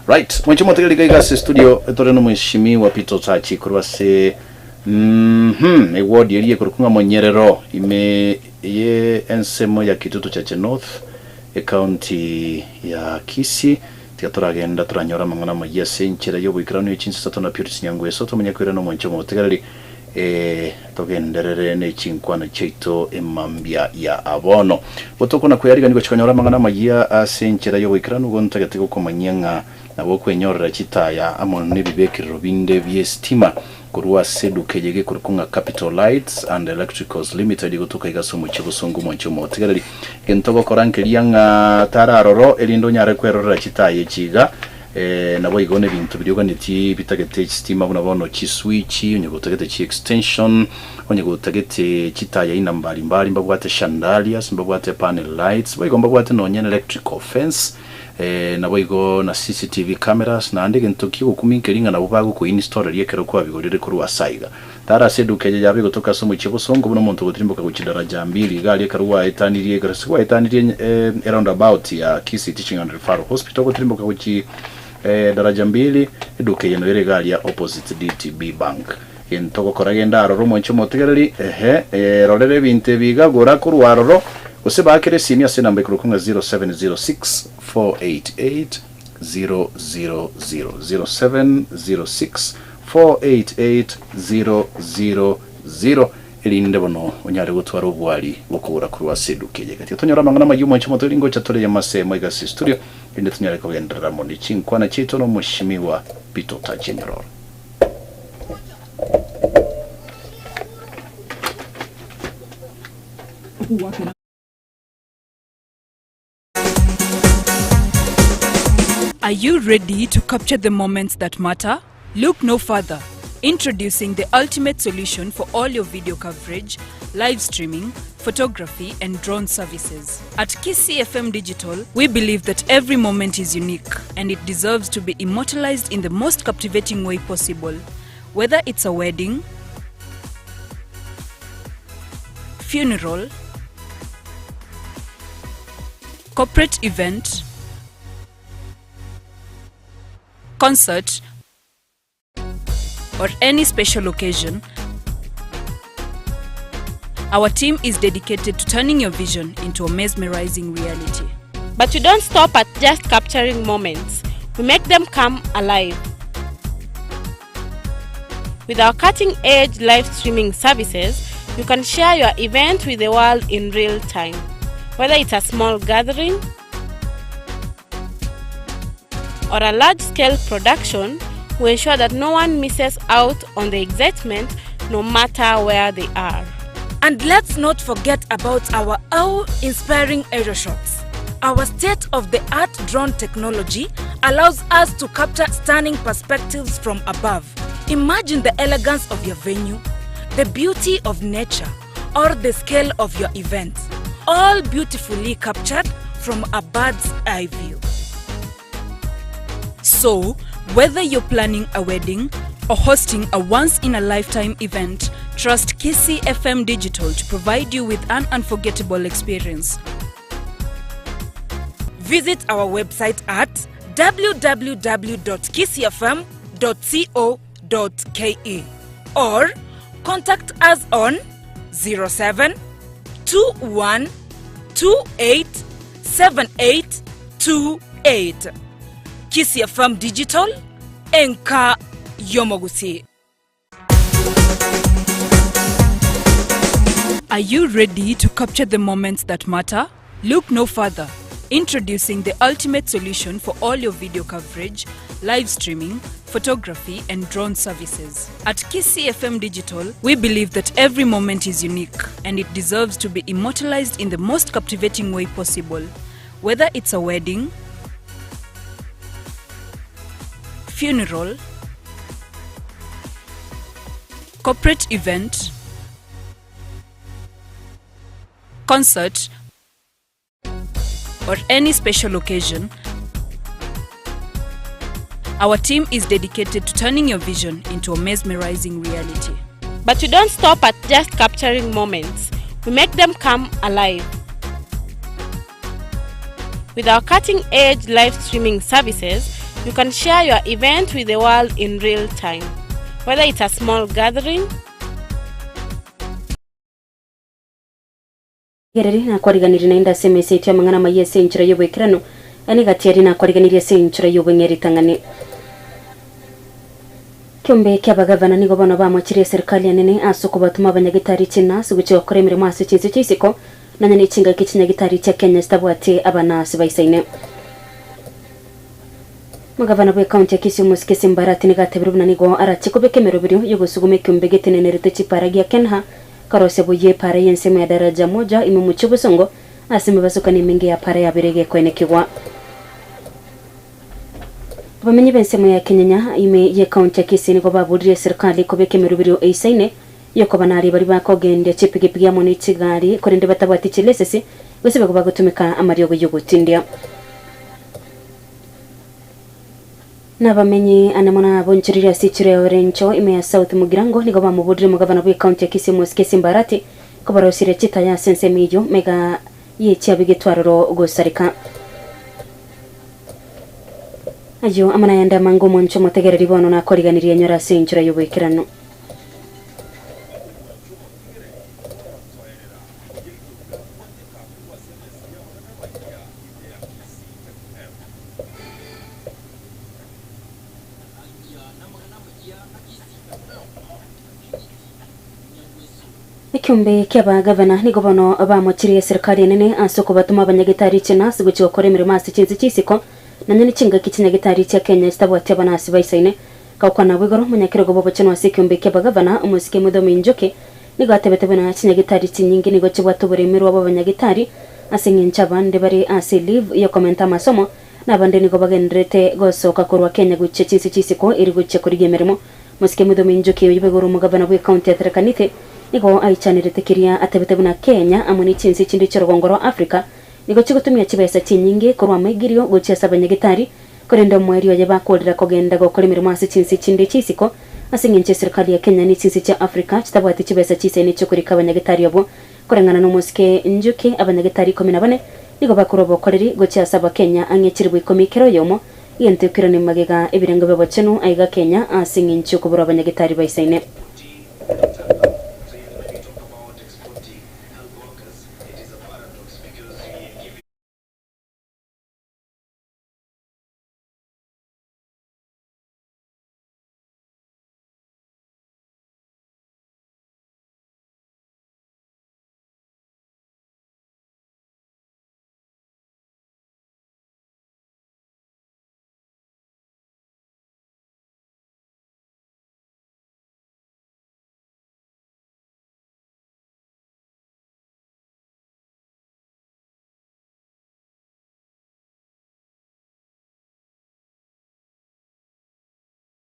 Right, mwenye motegeli igase studio etoreno mheshimiwa Pito Tachi kurwa se ward ya kurukunga Mwenyero ime ye ensemo ya kitutu cha North county ya Kisii tiaturagenda turanyora mangana mayese nchira yo bwikirano y'ichinsi sato na pure sinyangwe soto munyakwira no moncho motegarari togenderere ne chinkwana cheito emambia ya abono botoko kuyariga niko chikanyora mangana mayia asenchira yo bwikirano gontagatiko komanyanga nabo kwenyorera chitaya amon ne bibekiro binde byestima kurwa sedu kejege kurukunga Capital Lights and Electricals Limited gutuka igasumu chibusungu moncho motegarari gentogo korankelianga tararoro elindo nyare kwerora chitaye chiga nabo igone bintu biryoganiti bitagete stima bunabono chi switch unyegutagete chi extension unyegutagete chitaye inambari mbali mbagwate chandeliers mbagwate panel lights bagomba gwate nonye electrical fence nabo igo na CCTV cameras na ndege ntoki gukuminkiringa na bubagu ku install riekero kwa bigorire kuri wasaiga tara sedukeje yabe gutoka somo chibusongo buno muntu gutimbuka ku kidaraja 2 gali ekaruwa etanirie garaswa etanirie around about ya Kisii Teaching and Referral Hospital gutimbuka ku daraja 2 eduke yeno ire gali ya opposite DTB Bank yentoko koragenda aroro moncho motegereri rolere binte biga gora ku rwaroro usebakere senior se number kuru 0706 488 000 0706 488 000 elinde bono onyare gutwara ubwari bukura kuri wasedukeye gati tonyora mangana mayumo ncho motoringo chatore ya masemo igasi studio inde tunyare kugendera mu nichinkwa na chito no mushimiwa Pitota General. Are you ready to capture the moments that matter? Look no further. Introducing the ultimate solution for all your video coverage, live streaming, photography and drone services. At Kisii FM Digital, we believe that every moment is unique and it deserves to be immortalized in the most captivating way possible. Whether it's a wedding, funeral, corporate event, concert, or any special occasion, our team is dedicated to turning your vision into a mesmerizing reality. But we don't stop at just capturing moments. We make them come alive. With our cutting-edge live streaming services, you can share your event with the world in real time. Whether it's a small gathering or a large-scale production, we ensure that no one misses out on the excitement no matter where they are. And let's not forget about our awe-inspiring aerial shots. Our state-of-the-art drone technology allows us to capture stunning perspectives from above. Imagine the elegance of your venue, the beauty of nature, or the scale of your event, all beautifully captured from a bird's eye view. So, whether you're planning a wedding or hosting a once-in-a-lifetime event, trust Kisii FM Digital to provide you with an unforgettable experience. Visit our website at www.kisiifm.co.ke or contact us on 07 21 28 7828. Kisii FM Digital, Enka Yomogusi. Are you ready to capture the moments that matter? Look no further. Introducing the ultimate solution for all your video coverage, live streaming, photography and drone services. At Kisii FM Digital, we believe that every moment is unique and it deserves to be immortalized in the most captivating way possible. Whether it's a wedding, funeral, corporate event, concert, or any special occasion, our team is dedicated to turning your vision into a mesmerizing reality. But we don't stop at just capturing moments. We make them come alive. With our cutting-edge live streaming services, you can share your event with the world in real time. Whether it's a small gathering, gereri na kwariganiri na inda SMS itya mangana mayese inchira yobekirano ani gatiari na kwariganiri se inchira yobengeri tangane kyombe kyabagavana nigo bana bamwakiriye serikali yanene asoko batuma abanyagitari cyina suguce bakore imirimo aso cyinse cyisiko nanya n'ichinga kikinyagitari cya Kenya stabwate abana sibayisaine magavana bwe county ya Kisii musikese mbarati nigatebera bunanigo arakikobeke merobiri yo gusugume kyombe getenenerete chiparagia Kenha karose buye pare yensema ya daraja moja imemuche busongo asime basukani mingi ya pare ya birege kwene kigwa bamenye bensema ya Kenya ime ye county ya Kisii nigo babudire serikali kobeke merobiri eisaine yoko banari bari bakogende chipigipigi ya moni chigari korende batabati chilesesi wese bagutumika amariyo yo gutindia Nabamenyi anamona bonchirira sichire orencho ime ya South Mugirango nigo bamubudire mugavana bwe county ya Kisii Kisii Mbarati kobaro sire chita ya sense mijo mega yichi abigitwariro gusarika ayo amana yanda mango moncho mutegereri bono na koriganiriye nyora senchura yobekirano Ikumbe kiaba gavana nigo bono bamukiriye serikali nene asoko batuma abanyagitari cina siguchi bakore imirimo hasi cinzi cisiko na nyene cinga kikinyagitari cia Kenya stabwati abanasi baisaine kaukana bwigoro munyakirego bobo cino asikumbe kiaba gavana umusike mudomi njoke nigo atebetebe na kinyagitari cinyingi nigo cibwatubure imiru abanyagitari asingincha bande bari ase leave yo komenta masomo na bande nigo bagendrete gosoka kurwa Kenya guce cinzi cisiko iri guce kuri gemerimo musike mudomi njoke yibegoro mugavana bwe county ya Tarakanite nigo aichanire tekiria atebetebuna Kenya amuni cinsi cindi cirogongoro Africa nigo cigutumia cibesa cinyingi kurwa maigirio gucia abanyagitari kurenda mweri oye bakolera kogenda gukora imirimo hasi cinsi cindi cisiko asinginche serikali ya Kenya ni cinsi cia Africa citabwati cibesa cisene cyo kurika abanyagitari abo kurengana n'umusike njuki abanyagitari 14 nigo bakuru bokoreri gucia saba Kenya angekiribwe komikero yomo yente kirani magega ibirengo bebo cenu aiga Kenya asinginche kubura abanyagitari baisaine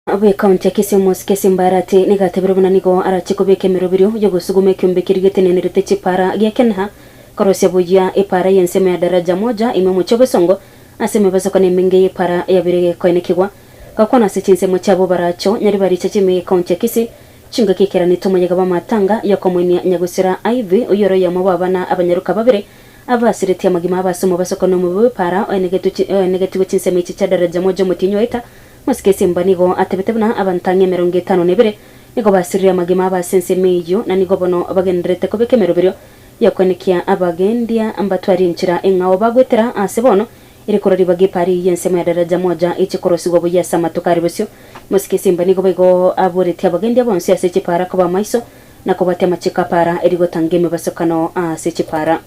Abe county ya Kisii Mbarati nigatebirubuna nigo arachikobeke mirobiro yo gusugume kyumbe kirigete nenirete chipara gya Kenha korosya buya ipara yenseme ya daraja moja imemuchobe songo aseme basoka nemenge ipara ya birege koenekigwa kakona sechinse muchabo baracho nyari bari chachime county ya Kisii chinga kikera nitomo yagaba matanga ya komuni nyagusira IV uyoro ya mabana abanyaruka babire abasireti amagima abasomo basoka no mu para negativu chinseme cha daraja moja mutinyo eta Musike simba nigo atebetebna abantange 52 nigo basirira magima abasense meyo na nigo bono bagendrete kobeke merobero yakwenekia abagendia ambatwari nchira engawo bagwetera asebono iri korori bagipari yensema ya daraja moja ichikorosigwa buya samatukari busyo musike simba nigo bego aboreti abagendia bonse asechipara kuba maiso na kubate machika para irigo tangeme basokano asechipara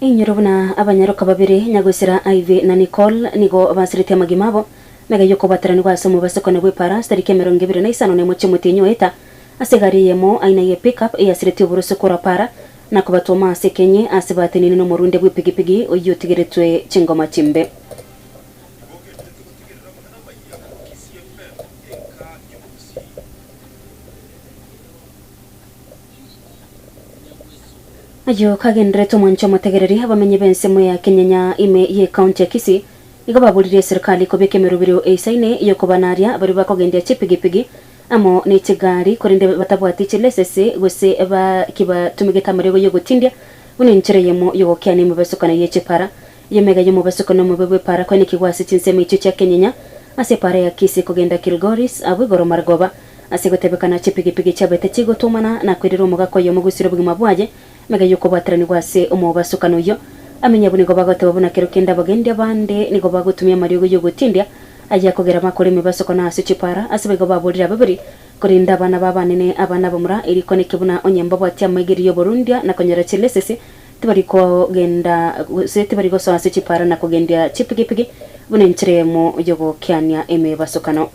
Inyurubuna abanyaruka babiri nyagusira IV na Nicole nigo basirite magimabo mega yoko batarani kwasomo basokone bwe para starike 25 ne muche mutinyo eta asegariyemo aina ye pickup ya sirite uburuso kora para na kubatoma sekenye asibateni no murunde bwe pigipigi oyo tigeretwe chingoma chimbe ayo kagendreto moncho mategereri abamenye bense mu ya Kenya ime ye county ya Kisii nigo babulire serikali kobeke merubiro eisaine yo kobanaria bari bakogendya chipigipigi amo ne chigari korinde batabwati chilesese gose aba kiba tumigeta marego yo gutindya uninchereyemo yo kyane mu basukana ye chipara yemega yo mu basukana mu bebe para kwani kigwasi chinseme icho cha Kenya ase para ya Kisii kogenda Kilgoris abugoro margoba asigotebekana chipigipigi chabete chigotumana na kwirira omugako yo mugusiro bugima bwaje mega yuko batrani gwase omubasukano yo amenya buni gobagote babona kero kenda bagende bande nigo bagutumya mariyo yo gutindia ajya kogera makore mibasukano asu chipara asibego baburira babiri kurinda abana babanene abana bamura iri koneke buna onyemba bwati amagiri yo Burundia na konyera chilesese tibari ko genda se tibari go so asu chipara na kogendia chipigipigi bune nchiremo yogo kyanya eme basukano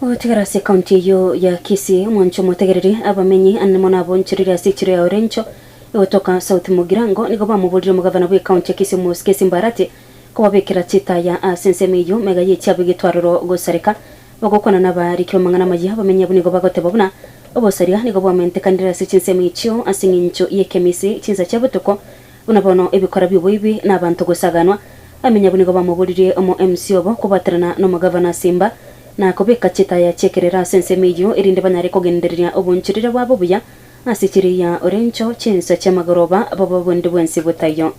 Otigarasi county yo ya Kisii mwancho motegereri abamenyi annemona bonchirira sichiro ya Orencho yotoka South Mugirango nigo bamubulira mugavana bwe county ya Kisii Muskesi Mbarati ko babekera chita ya asensemeyo mega yechabe gitwariro gosareka bagokona nabarikiro mangana maji abamenyi bunigo bagote babuna obosaria nigo bamente kandira sichinsemicho asingincho yekemisi chinza cyabutuko unabono ebikora by'ubuibi n'abantu gosaganwa amenya bunigo bamubulire omo MC obo kubatrana no mugavana Simba na kobeka chita ya chekerera sensemeyo irinde banyare kogenderera obunchirira bwabo buya asichiri ya Orencho chinsa chamagoroba babo bonde bwensi butayo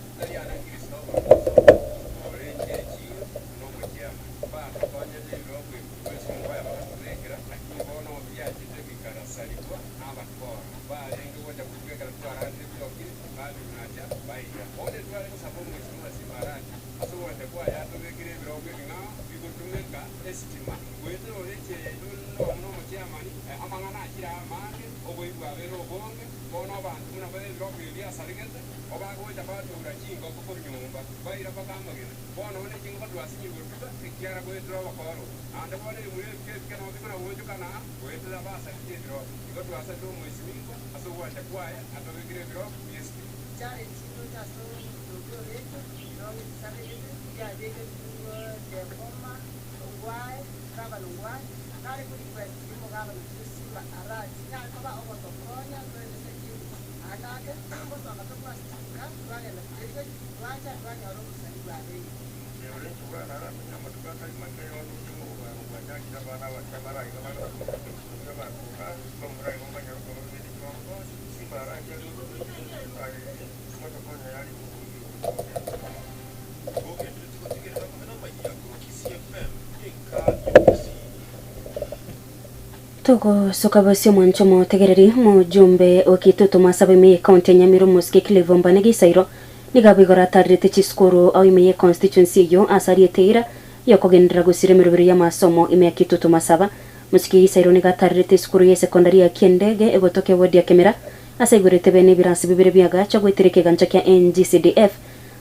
Togo sokabasi mwancho motegereri mujumbe okitutu masabe me county Nyamiro Muske Kilivomba negisairo nigabigora tarite chiskuru au ime constituency yo asari teira yokogendera gusire mirubiri ya masomo ime kitutu masaba Muske isairo nigatarite skuru ye secondary ya Kiendege egotoke wodi ya Kemera asaigurete bene biransi bibire byaga chagwetereke gancha kya NGCDF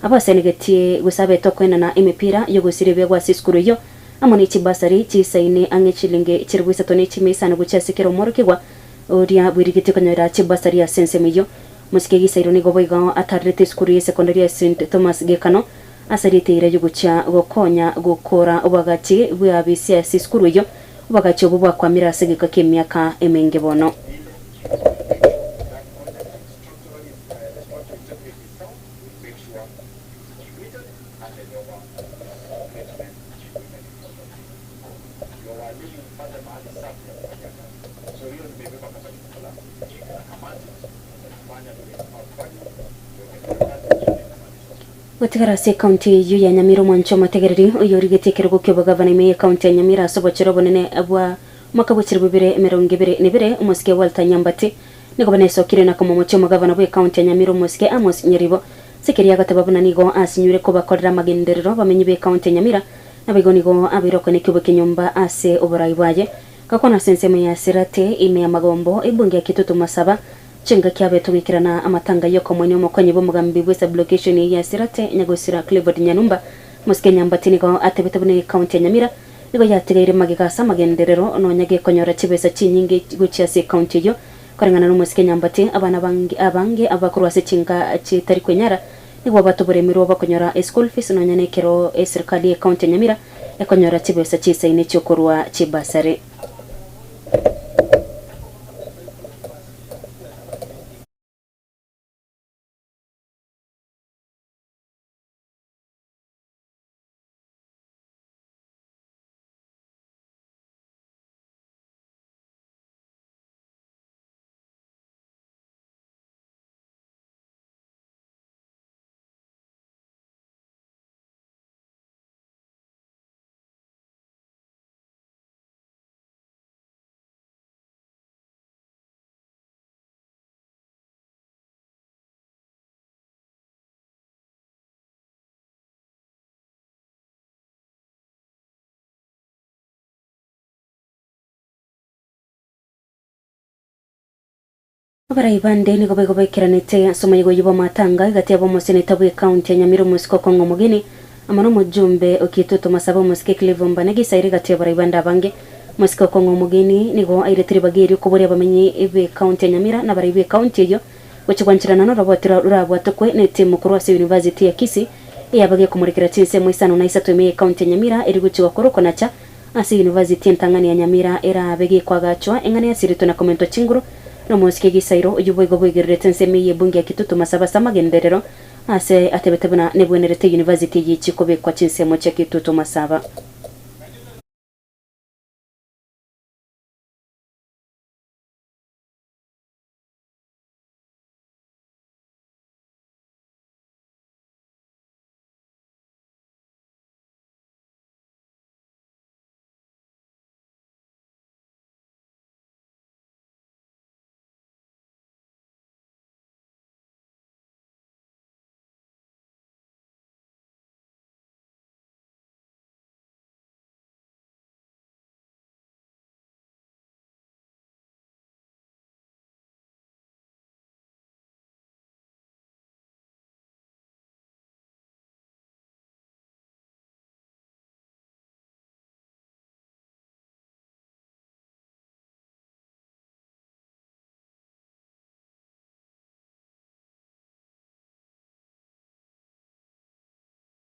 abasenegetie gusabe tokwena na imipira yo gusire byagwa siskuru yo amoni chibasari chisaine ange chilinge chirwisa tone chimisana guchasikero morokigwa oria bwirigite kanyera chibasari ya sensemeyo musikegi saironi goboiga atarete skuru ye secondary ya St Thomas Gekano asarite ire yugucha gokonya gukora ubagachi bwabisi ya skuru yo ubagachi obubwa kwa mirase gikake myaka emenge bono Otigarasi county yu ya Nyamiro mwancho mategereri oyorigete kyo bagavana ime county ya Nyamira sobochero bonene abwa makabuchiro bibire emerongibire nibire umuske walta nyambati niko baneso kirena komo mochoma gavana bwe county ya Nyamira Muske Amos Nyeribo sekeria gatababu nigo asinyure ko bakorera magenderero bamenyi be county ya Nyamira nabigo nigo abiroko nekibo kinyumba ase oborai bwaje kakona senseme ya sirate ime ya magombo ibunge ya Kitutu Masaba chenga kyabe tugikirana amatanga yoko mwenye omukonyi bo mugambi bwe sublocation ya sirate nyagosira Clifford Nyanumba Muske Nyambatini ko atebetebune county ya Nyamira nigo yategeire magikasa magenderero no nyage konyora chibesa chinyinge guchi ase county yo korengana no Muske Nyambati abana abange abakuru ase chinga chitari kwenyara nigo batuburemiro bakonyora school fees no nyanekero serikali ya county ya Nyamira ekonyora chibesa chisaine chokorwa chibasare. Abarai bande ni gobe kiranete somayigo yibo matanga gati abo moseneta bwe county ya Nyamira Musko kongo mugeni amano mujumbe okitutu Masaba Muske Clifford banegi sairi gati abarai banda bange Musko kongo mugeni nigo airetiri bageri ko bori abamenyi ebe county ya Nyamira na barai be county yo wachikwanchirana no robotira urabwatukwe ne timu kurwase university ya Kisii yabage kumurikira chinse mwisano na isatu ime county ya Nyamira eri guchiwa koroko nacha asi university ntangani ya Nyamira era bege kwagachwa engane ya sirito na komento chinguru no Muske gisairo ujuboigo bwigirete nsemi yebunge ya Kitutu Masaba samagenderero ase atebetebuna nebwenerete university yichikobe kwa chinsemo cha Kitutu Masaba.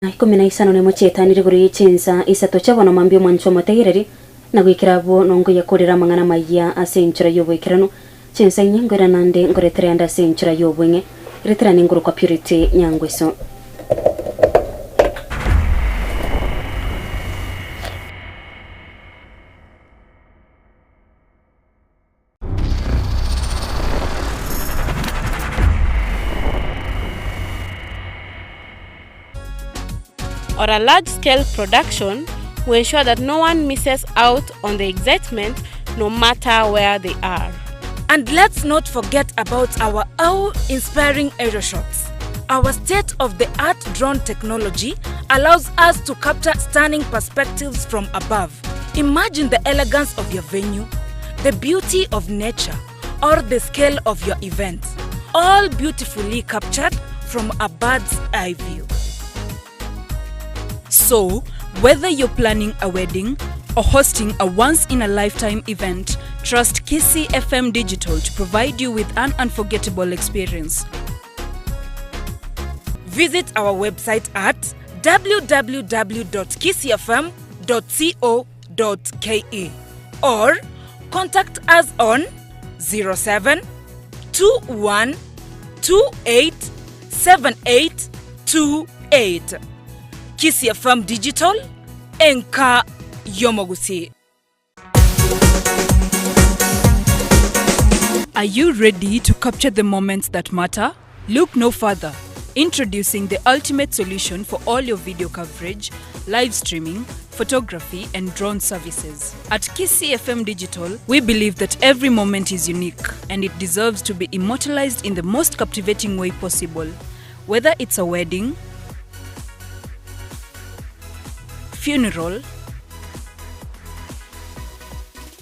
Ikomina isano ne mochetanire guri chinsa isato chabona mambio mwancho mategereri na gwikirabo nongo yakorera mangana maya asenchira yobo ikirano chinsa nyangora nande ngoretere anda asenchira yobo nge retera ninguru kwa purity nyangweso. Or a large-scale production, we ensure that no one misses out on the excitement no matter where they are. And let's not forget about our awe-inspiring aeroshots. Our state-of-the-art drone technology allows us to capture stunning perspectives from above. Imagine the elegance of your venue, the beauty of nature, or the scale of your event, all beautifully captured from a bird's eye view. So, whether you're planning a wedding or hosting a once-in-a-lifetime event, trust Kisii FM Digital to provide you with an unforgettable experience. Visit our website at www.kisiifm.co.ke or contact us on 07 21 28 7828. Kisii FM Digital, Enka Yomogusi. Are you ready to capture the moments that matter? Look no further. Introducing the ultimate solution for all your video coverage, live streaming, photography, and drone services. At Kisii FM Digital, we believe that every moment is unique and it deserves to be immortalized in the most captivating way possible. Whether it's a wedding, funeral,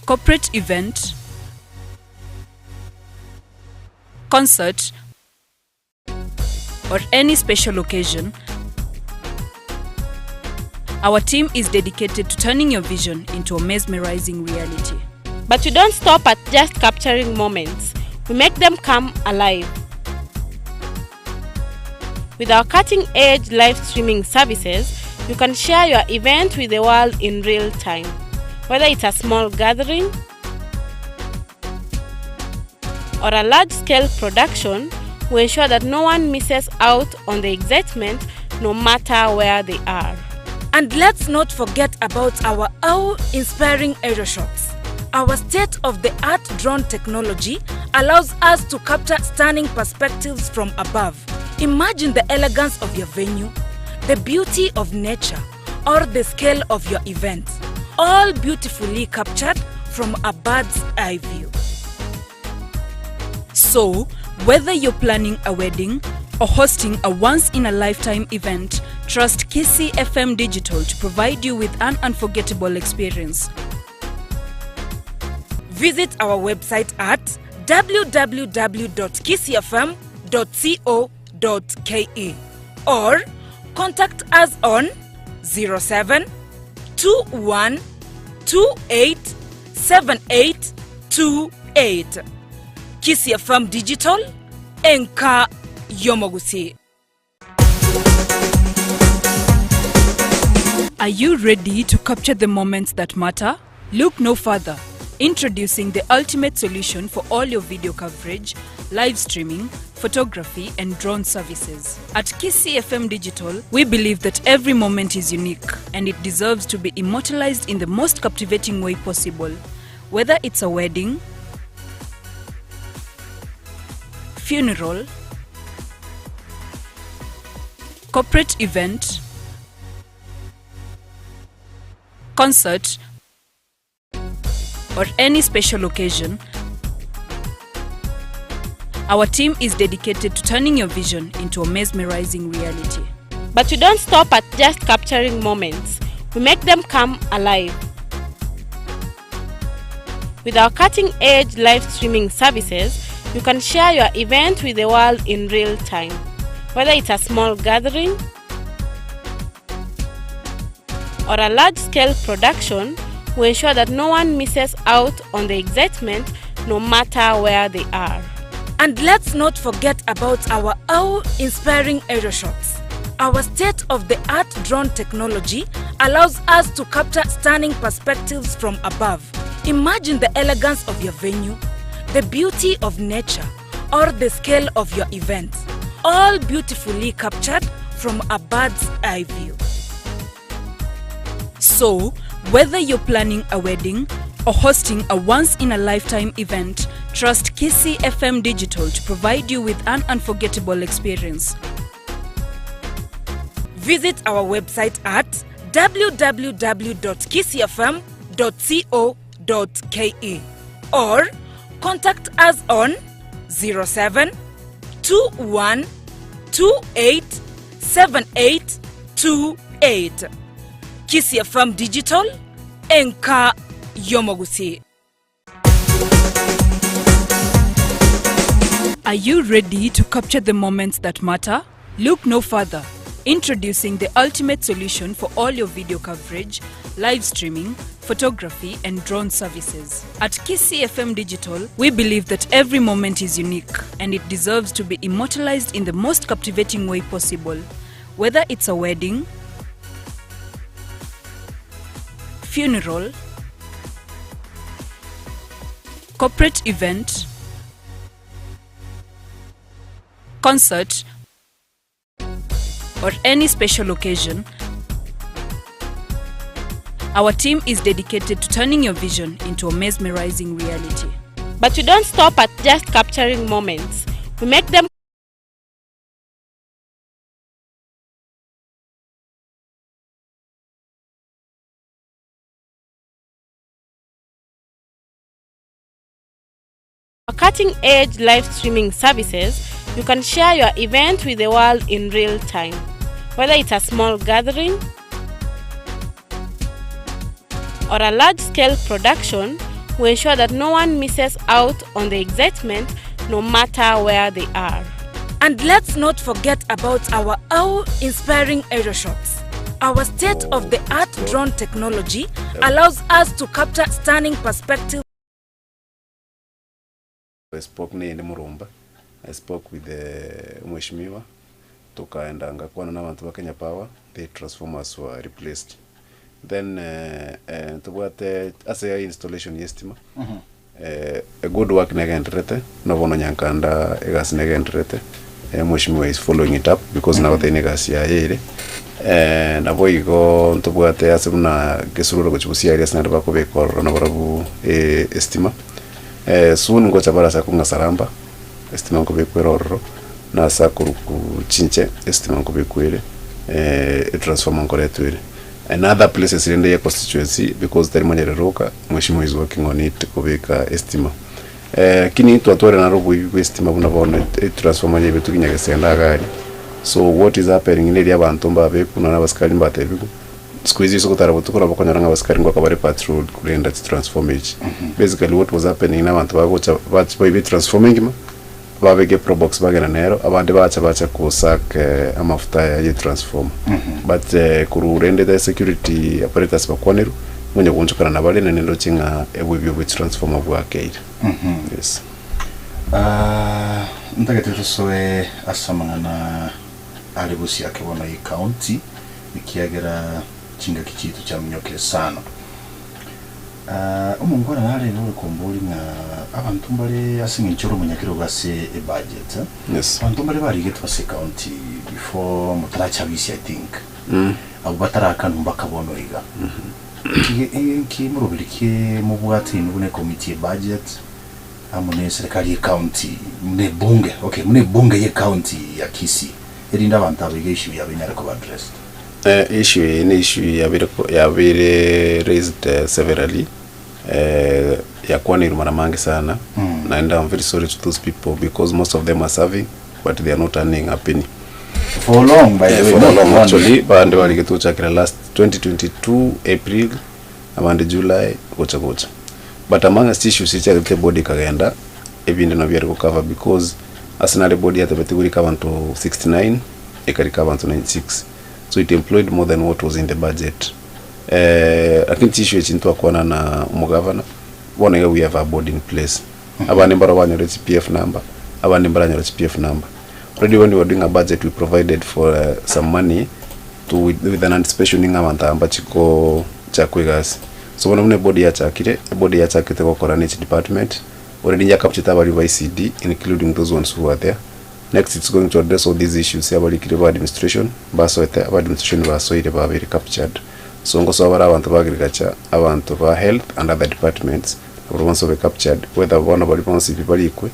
corporate event, concert, or any special occasion, our team is dedicated to turning your vision into a mesmerizing reality. But we don't stop at just capturing moments. We make them come alive. With our cutting-edge live streaming services, you can share your event with the world in real time. Whether it's a small gathering or a large-scale production, we ensure that no one misses out on the excitement no matter where they are. And let's not forget about our awe-inspiring aerial shots. Our state-of-the-art drone technology allows us to capture stunning perspectives from above. Imagine the elegance of your venue, the beauty of nature, or the scale of your event, all beautifully captured from a bird's eye view. So, whether you're planning a wedding or hosting a once-in-a-lifetime event, trust Kisii FM Digital to provide you with an unforgettable experience. Visit our website at www.kisiifm.co.ke or contact us on 07 21 28 7828. Kisii FM Digital, Enka Yomogusi. Are you ready to capture the moments that matter? Look no further. Introducing the ultimate solution for all your video coverage, live streaming, photography, and drone services. At Kisii FM Digital, we believe that every moment is unique and it deserves to be immortalized in the most captivating way possible. Whether it's a wedding, funeral, corporate event, concert, or any special occasion, our team is dedicated to turning your vision into a mesmerizing reality. But we don't stop at just capturing moments. We make them come alive. With our cutting-edge live streaming services, you can share your event with the world in real time. Whether it's a small gathering or a large-scale production, we ensure that no one misses out on the excitement no matter where they are. And let's not forget about our awe-inspiring aerial shots. Our state-of-the-art drone technology allows us to capture stunning perspectives from above. Imagine the elegance of your venue, the beauty of nature, or the scale of your event, all beautifully captured from a bird's eye view. So, whether you're planning a wedding or hosting a once-in-a-lifetime event, trust Kisii FM Digital to provide you with an unforgettable experience. Visit our website at www.kisiifm.co.ke or contact us on 07 21 28 7828. Kisii FM Digital, Enka Yomogusi. Are you ready to capture the moments that matter? Look no further. Introducing the ultimate solution for all your video coverage, live streaming, photography, and drone services. At Kisii FM Digital, we believe that every moment is unique and it deserves to be immortalized in the most captivating way possible. Whether it's a wedding, funeral, corporate event, concert, or any special occasion, our team is dedicated to turning your vision into a mesmerizing reality. But we don't stop at just capturing moments. We make them For cutting-edge live streaming services, you can share your event with the world in real time. Whether it's a small gathering or a large-scale production, we ensure that no one misses out on the excitement, no matter where they are. And let's not forget about our awe-inspiring aerial shots. Our state-of-the-art drone technology allows us to capture stunning perspectives. I spoke naende Murumba. I spoke with the Mheshimiwa. Tukaendanga kuona na watu wa Kenya Power. The transformers were replaced. Then tubwate as a installation yestima. A good work negenderete. Novono nyankanda egas negenderete. Mheshimiwa is following it up because now they negasi ya yere. Na boigo tubwate asuna gesururo kuchusia areas na bako bekoro na barabu estima. Soon ngocha barasa kunga saramba estima ko bekwero na sakuruku chinche estima ko bekwere transform ko letwere another places in the constituency because there manyere roka Mheshimiwa is working on it ko beka estima kini twatore na robo estima buna bona transform anye betu kinyage senda gari. So what is happening in area abantu mbabe kuna na baskari mbatebiku squeeze so kutara butukura bakonyara ngabaskari ngo akabare patrol kurenda transformation. Basically what was happening na abantu bagocha babe transforming babege probox bagena nero abandi bacha kusak amafuta ya transform but kururende the security apparatus bakwanero mwenye kunchukana na bale nendo chinga ebwebyo bwe transformer bwa kate. Yes ndagete soe asamana alibusi yake bona i county nikiagera chinga kichitu cha mnyoke sana. Umungwana nale nuri kumbuli nga abantu mbale asinga nchoro munyakiro gase e budget. Yes. Abantu mbale bari get wase county before mutaracha bisi I think. Abo bataraka numbaka bono iga. Ki murubirike mu bwati nubune committee budget amune serikali county mune bunge. Okay, mune bunge ye county ya Kisii. Erinda abantu abige issue ya benyara ko address. Issue yabire raised severally. Ya kwani rumana mangi sana. And I'm very sorry to those people because most of them are serving but they are not earning a penny. For long, by the way. For long actually. But they get to check last 2022 April and July gocha. But among us issues is the body kagenda ebinde na bya recover because asinale body at the category cover to 69 ekari cover to 96. So it employed more than what was in the budget. Lakini issue echintu akwana na umugavana bona we have a board in place. Abane mbara wanyo CPF number, abane mbara wanyo CPF number. Already when we were doing a budget we provided for some money to with an anticipation amount amba chiko chakwegasi. So when body ya chakire ko coordinate department already yakapchita bali by CD including those ones who are there. Next it's going to address all these issues abali kireba administration baso ete administration baso ire ba very captured. So ngoso abara abantu ba agriculture abantu ba health and other departments once be captured whether one bali responsible bali ikwe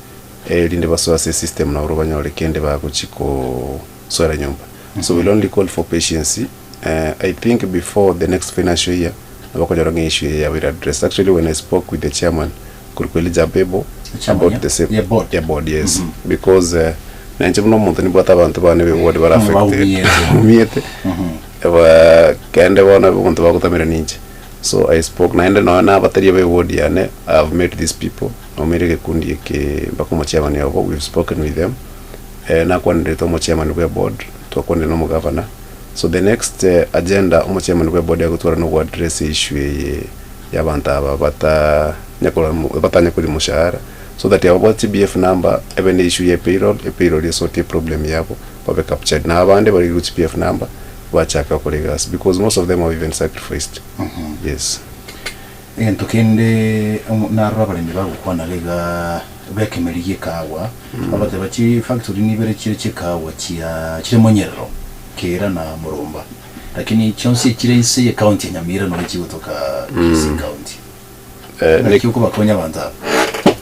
linde baso ase system na urubanyole kende ba kuchiko sora nyumba. So we'll only call for patience. I think before the next financial year abakojaronga issue ya will address. Actually when I spoke with the chairman Kurkweli Jabebo about the same board yes because na nchimno muntu ni bwata abantu bane be ward bara affected miete kende bona muntu bakutamira ninje. So I spoke na battery be ward yane I've met these people no mereke kundi ke bakoma chairman yabo we've spoken with them na kwande to mo chairman we board to kwande no governor. So the next agenda mo chairman we board yakutwara no address issue ya bantaba batanya kuli mushahara so that your TBF number even issue ya payroll is not a problem yabo babe captured na abande bari TBF number wachaka kolegas because most of them have even sacrificed. Yes. Tukende na rabale mibago kwana lega bekemeriye kawa abate bachi factory nibere chire kawa chire monyero kera na Murumba lakini chonse chire ise ya county Nyamira no chibutoka Kisii county nekiko bakonya banda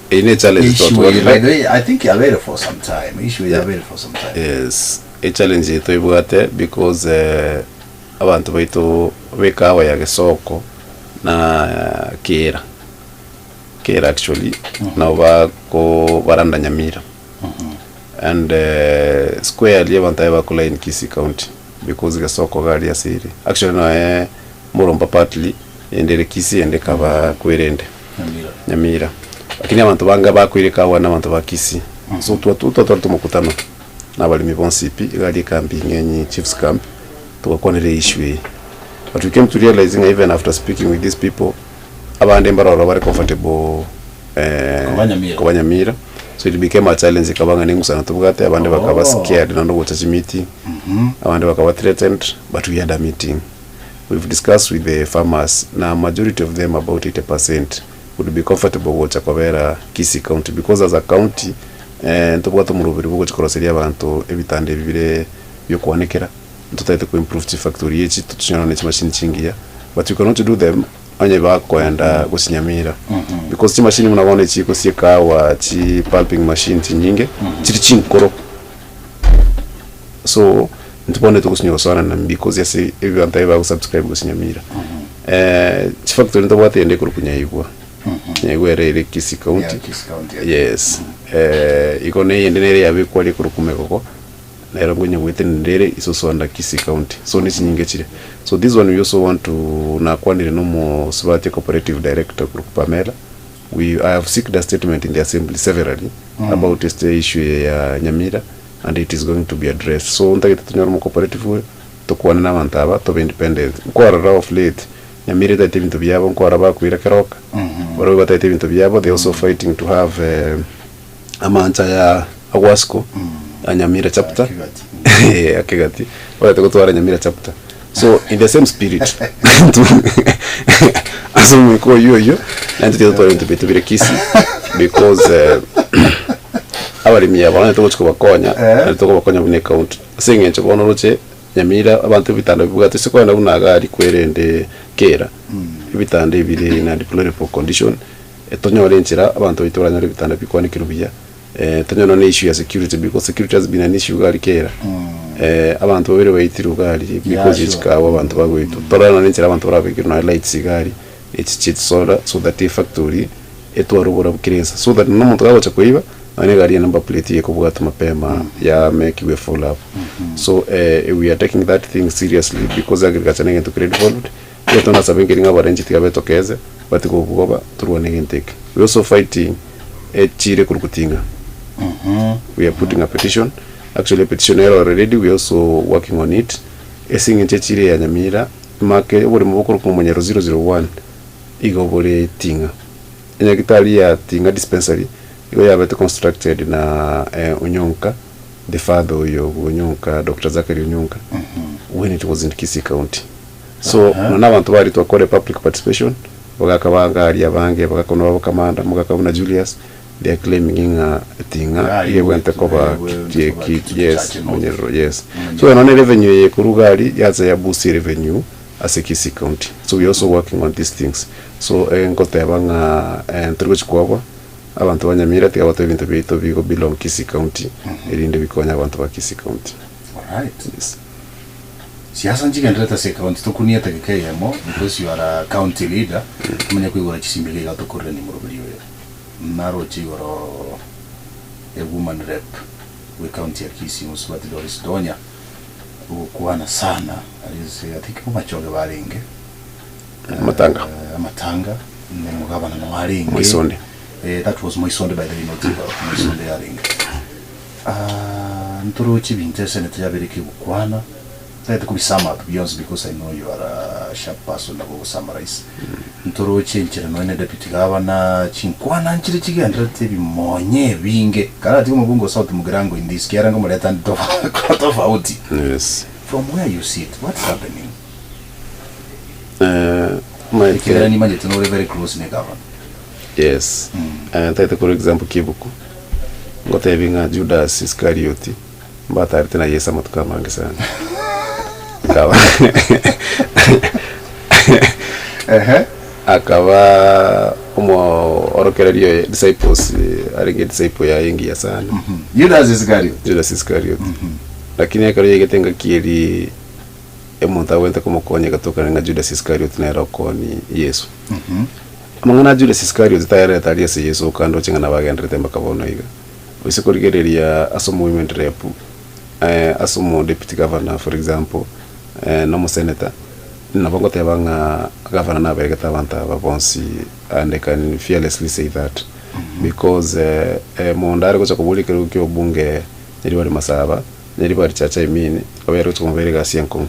ine challenge to by the way I think you're there for some time for some time. Yes, a challenge to ibwate because abantu baitu bekawa ya gesoko na kera Kera actually now bako baranda Nyamira and square liye bantaiba kula in Kisii County because gasoko gali asiri actually no Muromba partly endere Kisii ende kaba kwerende Nyamira lakini abantu banga bakwireka wana abantu ba Kisii so tutu mukutano n'abalimi bonsipi gali camping enyi chiefs camp tukakonere issue but we came to realizing even after speaking with these people abande mbaroro bari comfortable kubanyamira so it became a challenge kabanga ningusana tubugate abande bakaba scared nando gucha meeting abande bakaba threatened but we had a meeting. We've discussed with the farmers na majority of them about 80% would be comfortable gucha kwabera Kisii County because as a county ntubwata murubiri bwo chikoroseria abantu ebitande bibire byo kwanekera tutayete ku improve chi factory yechi tutunyana ne machine chingia but you cannot do them anye bakwenda gusinyamira because chi machine munabona chi kusikawa chi pulping machine nyinge chiri chinkoro so ntubone tukusinyoro sana na because yase ebyantu aba subscribe gusinyamira chi factory ntubwata ende kurukunyayigwa nyegwerere Kisii County yes ikone yendenere yabe kwali kurukumekoko nero ngonye gwetendere isoso anda Kisii County so ni nyinge chire so this one we also want to na kwandire no mo Swati cooperative director group Pamela I have seeked a statement in the assembly severally about this issue ya Nyamira and it is going to be addressed so ntagite tunyoro cooperative we to kwana na mantaba to be independent kwara of late Nyamira that even to be able kwara ba kuira keroka baro ba even to be able they also fighting to have amanta ya Awasco Nyamira chapter akigati wala tukotwara Nyamira chapter so in the same spirit aso we call you and to be Kisii because abalimi abana tuko bakonya tuko bakonya bune count singe ncho bono roche Nyamira abantu bitanda bugate siko na unagari kwerende kera bitanda biri na deplorable condition etonyore nchira abantu bitoranya bitanda bikwanikira biya tanyona ne issue ya security because security has been an issue gali kera abantu babere bayitiru gali because ikikawa abantu bagwetu torana nchira abantu barabikira na lights gali it's solar so that the factory etwarubura bukirensa so that no muntu gacha kuiba ane gari number plate yeko bugata mapema ya make we follow up so we are taking that thing seriously because agriculture nenge to create volume yetona sabengeri ngabarenji tikabetokeze batiko kugoba turwane ngenteke we also fighting chire kurukutinga we are putting a petition actually a petition already we also working on it esinge chire ya Nyamira make buri muboko ku munyero 001 igobore tinga enyagitali ya tinga dispensary igo yabete constructed na Unyonka the father uyo Unyonka Dr. Zakari Unyonka when it was in Kisii County so na abantu bari to akore public participation bagakabanga ari abange bagakono bakamanda mugakabuna Julius they are claiming tinga ye went cover yes munyero yes so na revenue ye kurugari yaza ya boost revenue as a Kisii County so we also working on these things so ngote abanga nturuko kwabo abantu banyamira tigabato ibintu bito bigo belong Kisii County irinde bikonya abantu ba Kisii County all right yes siasa njigendreta se county to kunieta kemo because you are a county leader kumenya kwigora chisimbilega to koreni murobiri we naro chigoro a woman rep we county ya Kisii Muswati Doris Donya ukuana sana alize atika machoge baringe matanga ne mugabana no baringe Moisonde that was Moisonde by the notice Moisonde yaringe ntoro chibinte senate yabiriki ukwana that could be sum up beyond because I know you are a sharp person that will summarize ntoro chenchira no ne deputy governor chinkwana nchiri chigendra tebi monye binge kala timo mubungo south mugirango in this kiarango muleta ndo of out yes from where you sit what's happening my kirani manje to very close ne governor yes take for example Kibuku ngote binga Judas Iscariot mbata tena Yesu matukamange sana akaba orokerario disciples arige disciple ya yengi ya sana Judas Iscariot lakini akari yegetenga kieri emonta wente como konya gatoka nga Judas Iscariot na roko ni Yesu amangana jule siskari zitayare talia se yeso kando chingana bagendrete mbakabono iga usikorigereria asomo women rep asomo deputy governor for example no mo senator nabongo tebanga governor na bereketa banta babonsi and I can fearlessly say that because mondare ko chakubulikira ukyo bunge niri bari masaba niri bari chacha imini abero chukumberega sienko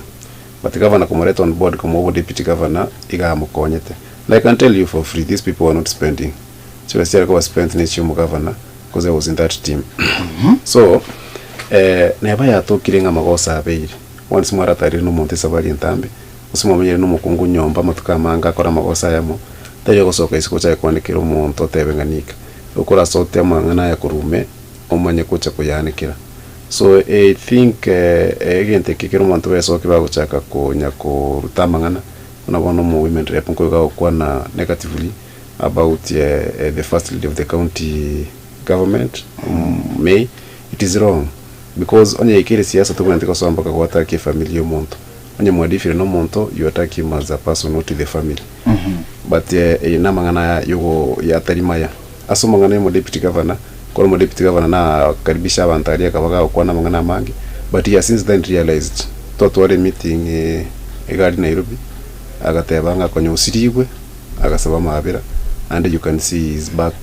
but governor kumureta on board como deputy governor iga mukonyete. Like I can tell you for free, these people are not spending. So I still go spend in the governor because I was in that team. So, never ya to kirenga magosa abeire. Once more atari no monte sabali ntambe. Usimo mwenye no mukungu nyomba matuka manga kora magosa yamo. Tayo gosoka isikocha kwandikira umuntu tebenganika. Ukora sote mangana ya kurume omanye kucha kuyanikira. So I think again tekikira umuntu weso kibaguchaka kunya kurutamangana. Unabono mu women rep nko kwa na negatively about the first lady of the county government May. It is wrong because onye ikere siasa to kwenda kwa mpaka kwa ataki familia monto onye mwadifire no monto you attack him as a person not the family but ina mangana yugo ya tarimaya aso mangana mo deputy governor kwa mo deputy governor na karibisha abantaria kabaga kwa na mangana mangi but he has since then realized to wale meeting egari Nairobi agatebanga konyo usirigwe agasaba mabira and you can see is back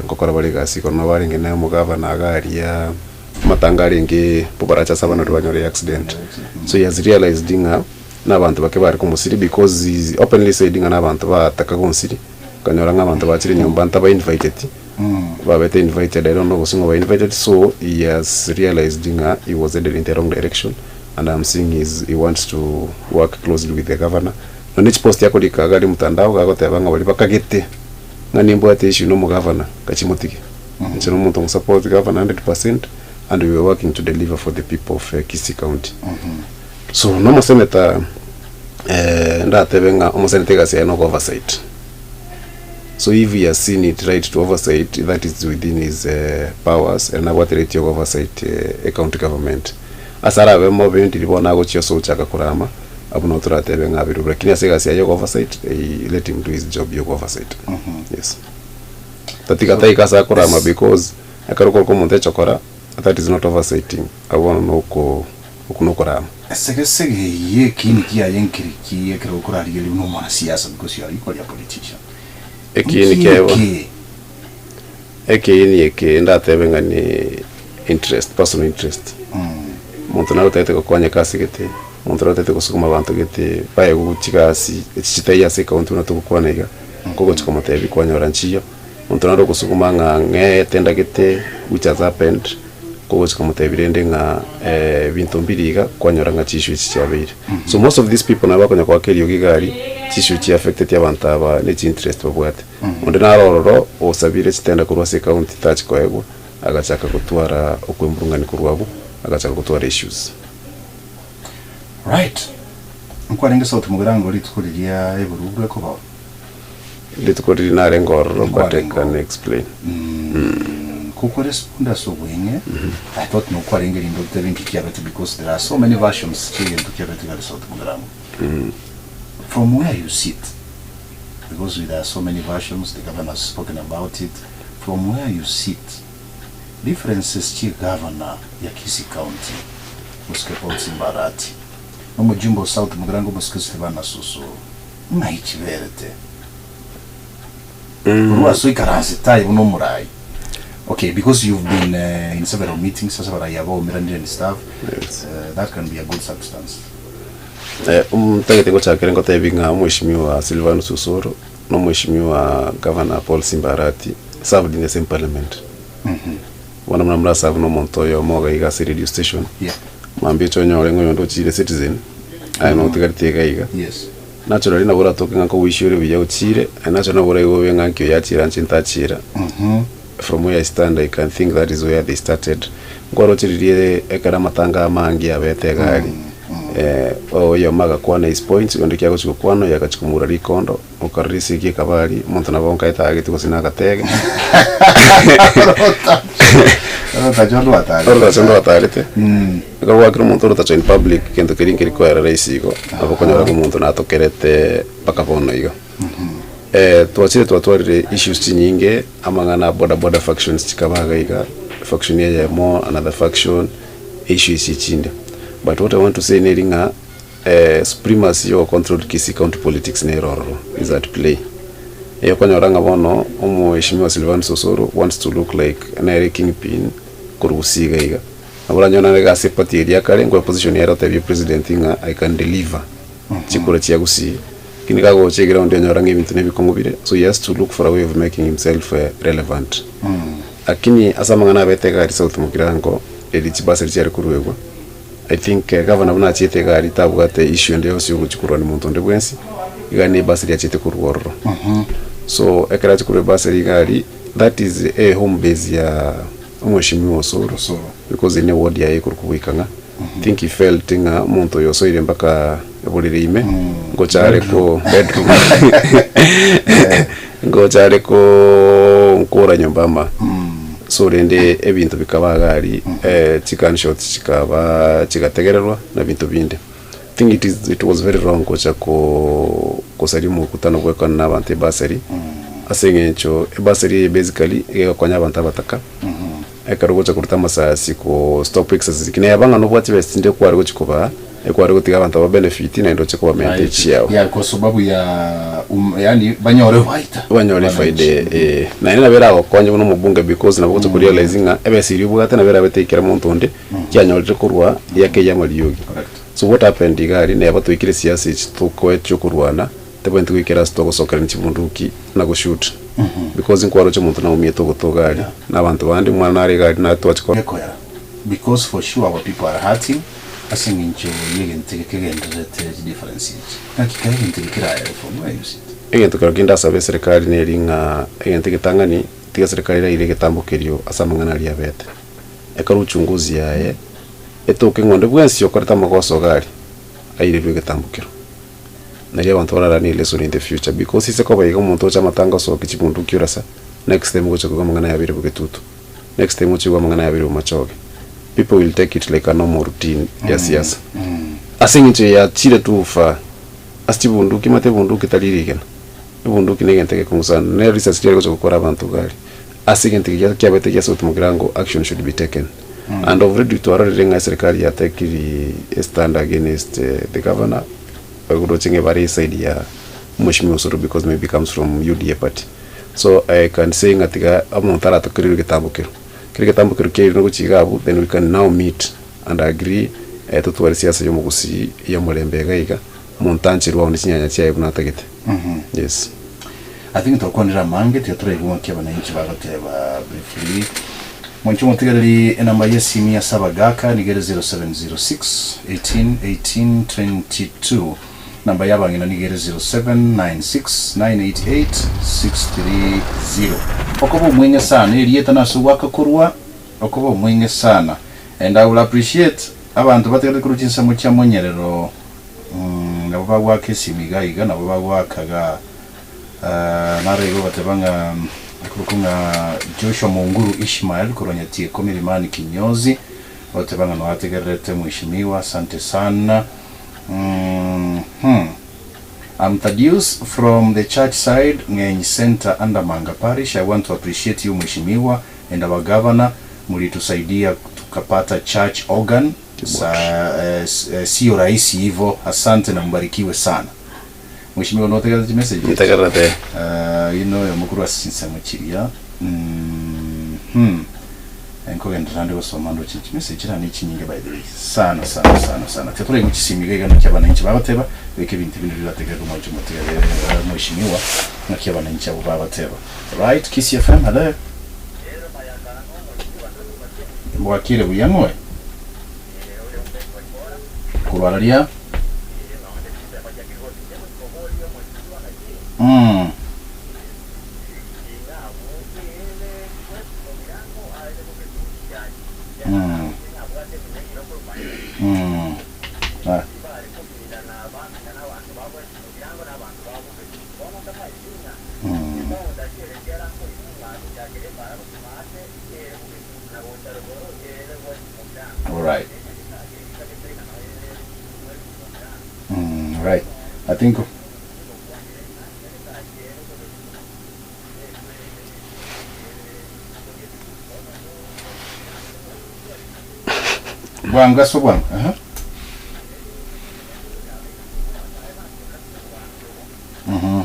ngokora bali gasi kono bali ngene mu governor agaria matangari nge poparacha sabana rwanyore accident so he has realized dinga n'abantu bake bari kumusiri because he openly said dinga n'abantu bataka kumusiri kanyora nk'abantu bakiri nyumba ntaba invited babete invited I don't know singo ba invited so he has realized dinga he was headed in the wrong direction and I'm seeing he wants to work closely with the governor. Nichi post yako likagari mtandao gagotebanga bali bakagete ngani mbwate issue no mu governor kachimutiki nchino muntu support governor 100% and we were working to deliver for the people of Kisii County. So no mo senator ndatebenga mo senator gasi no oversight. So if he has seen it right to oversight that is within his powers and what rate of oversight a county government asara we mo bintu libona go chiyo chaka kurama abuno turatebe ngabiru lakini asigasi ayo oversight let him do his job yo oversight. Yes tatika taika kurama because akaruko ko monte chokora that is not oversighting abona noko okuno kurama sege ye kini kia yenkiriki ekero kurari yeli no mwana siasa because you are equally a politician ekini kewa ekini eke ndatebe ngani interest personal interest muntu nawe tete ko kwanya kasi gete muntu tete ko sukuma abantu gete paye guchikasi chitaya se kauntu na tukukwana iga koko chikoma tebi kwanya oranchiyo muntu nawe ko sukuma nge tenda gete which has happened koko chikoma tebi rende nga bintu mbiriga kwanya oranga chishu chiabire so most of these people na bakonya kwa keri yogigari chishu chi affected abantu aba ne interest babwate undi narororo osabire chitenda kurwa se kaunti touch kwego agachaka kutwara okwemburungani kurwabo agachaka kutwara issues right nkwarenga sauti mugirango litukuriria eburugwe ko ba litukurira narengoro but I can explain kuko responda so bwenge I thought no kwarenga lindo tebinki kiabete because there are so many versions here to kiabete ga sauti mugirango from where you sit because there are so many versions the governor has spoken about it from where you sit differences chi governor ya Kisii County Muskepo Simbarati no Jumbo South Mugirango Muskesebana Susu ngaichiverete ruwa so ikaranze tai uno murai okay because you've been in several meetings several yabo mirandi and staff that can be a good substance tagete ko chakere ngo tebinga mheshimiwa Silvano Susoro no mheshimiwa governor Paul Simbarati served in the same parliament wana mnamra serve no Montoyo moga iga radio station mambi chonyo lengo yondo chile citizen I know tigatega iga yes naturally na bora tokenga ko wishure biya uchire naturally na bora igo benga nkyo yachira ncintachira from where I stand I can think that is where they started ngoro chiririe ekara matanga mangi abete gari oyo maga kwana is points ondikya ko kwano yakachikumura rikondo okarisi ki kabali muntu nabonka etagiti ko sinaka tege Ortachondo atarete. Ko wakiro muntu rota in public kento kiringiri ko era reisigo. Abo konyora ko muntu natokerete pakapono igo. twachire twatwarire issues nyinge amangana border factions chikabagaiga faction ya more another faction issues ichinde. But what I want to say nelinga supremacy or control Kisii county politics neroro is at play. Konyoranga bono Mheshimiwa Silvan Sosoro wants to look like an kingpin kurusiga iga. Abura nyona nega sympathy area kale ngo position ya rota president inga I can deliver. Chikura chia Kisii. Kinika go chegira ndio nyoranga ibintu nebikongubire. So he has to look for a way of making himself relevant. Akini asamangana betega ari South Mugirango elichibaseri cyari kuruwegwa. I think governor buna chete gari tabwate issue ndio syo guchikurwa ni muntu ndi bwensi igani baseri achete kurwororo. So ekara chikuru baseri gari that is a home base ya Mheshimiwa Soro because in ward ya kurukubikanga. Think he felt nga muntu yo soire mpaka ebolire ime ngochare ko bedroom ngochare ko nkora nyumbama. So rende ebintu bikaba gari chicken shots chikaba chigategererwa na bintu binde. Think it was very wrong kocha ko salimu kutano kwekana n'abantu basari asengencho basari basically egakonya abantu abataka ekarugocha kuruta masasi ko stop excess kine yabanga no bwati bestinde kwari gochikoba ekwari gutiga abantu ba benefit na ndo chikoba mente yao ya kwa sababu ya yani banyore faide na ina bera akokonye no mubunge because na bwoto realizing ebe siri bugate na bera betekera muntu onde kyanyolje kurwa yake ya maliogi. So what happened igari ne abatwikire siasa tukwe cyokurwana tebente kwikera stoko sokera nchibunduki na go shoot because inkwaro cyo muntu na umie togari n'abantu bandi mwana ari gari na twachiko because for sure our people are hurting asing incho yegenteke differences kakika yegenteke from where you sit egento kaginda sabe serikali ne ringa egenteke tangani tiga serikali ile getambukerio asamangana ria bete ekaru uchunguzi yae etoke ngonde bwensi yokoreta makoso gari aire rwe getambukero na ya bantu bararani lesson in the future because ise ko bayiga umuntu cha matanga so kichibundu kyurasa next time gocha kwa mangana yabire bugetutu next time gocha kwa mangana yabire umachoge people will take it like a normal routine ya siasa asingiche ya chile tufa astibundu kimate bundu kitalirigena bundu kinegenteke kumusana ne research yari gocha gukora abantu gari asigente ya kyabete ya South Mugirango action should be taken. And already to arrenga serikali ya take a stand against the governor gudochenge bari side ya Mheshimiwa Soro because maybe comes from UDA party. So I can say ngatiga amontara to kiri getambukiro kiri no kuchigabu then we can now meet and agree to twari siasa yo mugusi ya mulembe gaiga montanchi rwa ni chinyanya cya ibuna tagete. Yes, I think tokondira mange tyatura ibunga ky'abananchi bagateba briefly Mwancho mutigali enamba yesimu ya Sabagaka nigere 0706 18 18 22 namba yabangina nigere 0796 988 630 okobo mwenge sana elieta naso wakakurwa okobo mwenge sana and I will appreciate abantu bategere kurujinsa mu cyamonyerero nabo bagwake simigayiga nabo bagwakaga narego batebanga kurukunga Joshua Munguru Ishmael kuronyatie komilimani kinyozi wote banga no ategerete mheshimiwa asante sana. I'm Thaddeus from the church side Ngenyi Center under Manga Parish. I want to appreciate you mheshimiwa and our governor mlitusaidia tukapata church organ sio rahisi hivyo, asante na mbarikiwe sana mheshimiwa. Notegerete message nitegerete you know mukuru asinsa muchiria enko gendrande wasomando chichi message rani chinyinge by the way sana tetore muchisimiga igano cy'abananchi babateba beke bintu bintu bibategeka mu cyo mutegere mheshimiwa n'abananchi abo babateba. Right, Kisii FM hello mwakire buyamwe kurwararia all right. Right, I think Bwanga so bwanga. Aha. Mhm.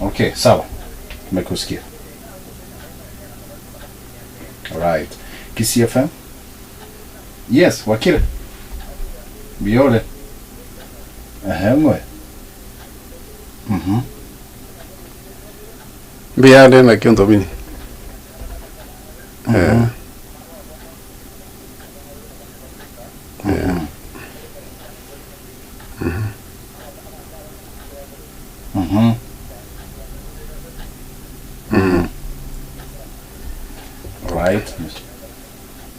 Okay, sawa. Nimekusikia. Alright. Kisii FM? Yes, wakile. Biole. Ngwe. Biade na kionto bini. Right.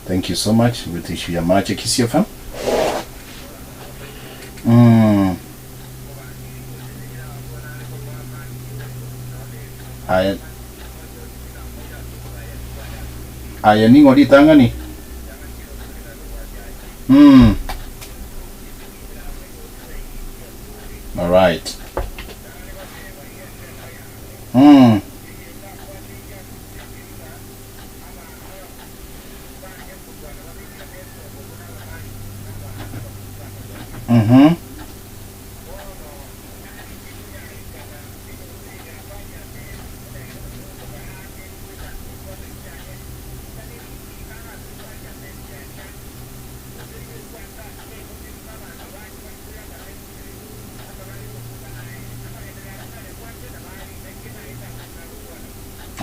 Thank you so much. We teach you a magic Kisii FM. Aya ningo di tangani. All right.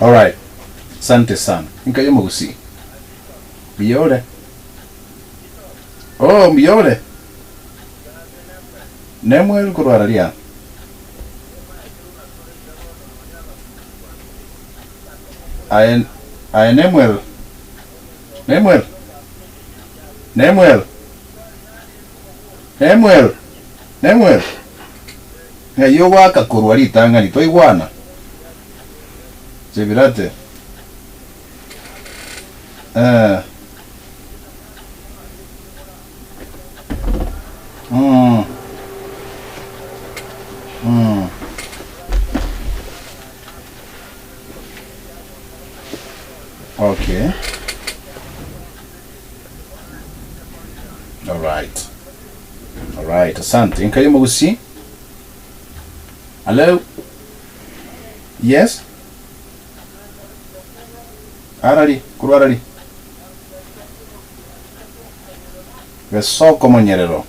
All right. Asante sana. Nikaje Kisii. Biole. Oh, biole. Nemwel kurwararia. Ayen Nemwel. Nemwel. Ngayo waka kurwari tangani toigwana. Sebirate. Okay. All right. Asante. Nkaye Kisii. Hello. Yes. Arari, kurarari. Veso como nyerero.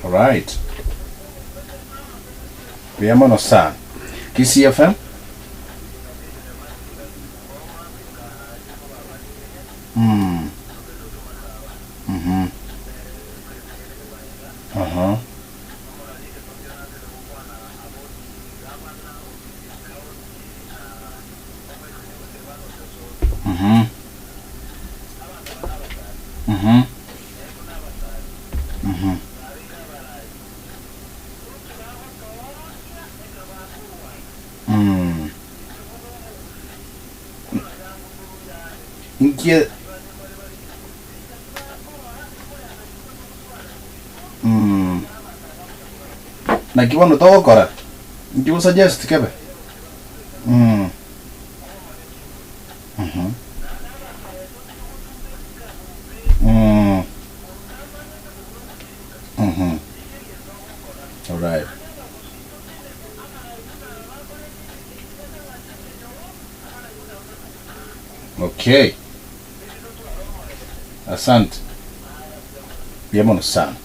All right. Veámonos sana. Kisii FM. Inkie na kibono to kora. You suggest kebe. All right. Okay. Asante. Biamono sana.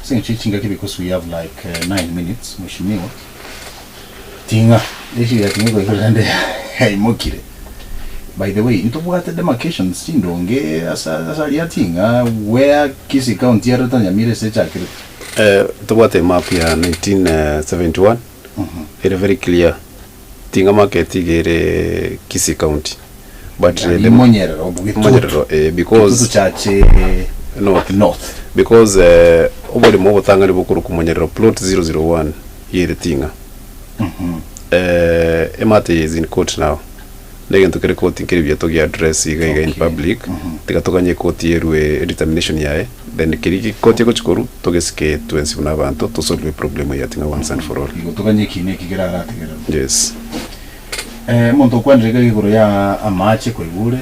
Sing chichinga because we have like 9 minutes. Mheshimiwa. Tinga. Ishi ya tinga kwa kanda haimukire. By the way, nitobwate demarcations ndonge asa tinga where Kisii County ya Nyamire sechakire. Tobwate map ya 1971. Very very clear. Tinga market igere Kisii County. But the Monyero because north because obodi mo botanga libukuru ku Monyero plot 001 here tinga. Emate is in court now. Negen to kere court inkeri bya togi address iga in public. Tikatokanye court yerwe determination yae. Then kiriki court yako chikoru togeske tuensi unabantu to solve problem ya tinga once and for all. Tokanye kine kigera rate. Yes. Monto kwandrega igoro ya amache kwegure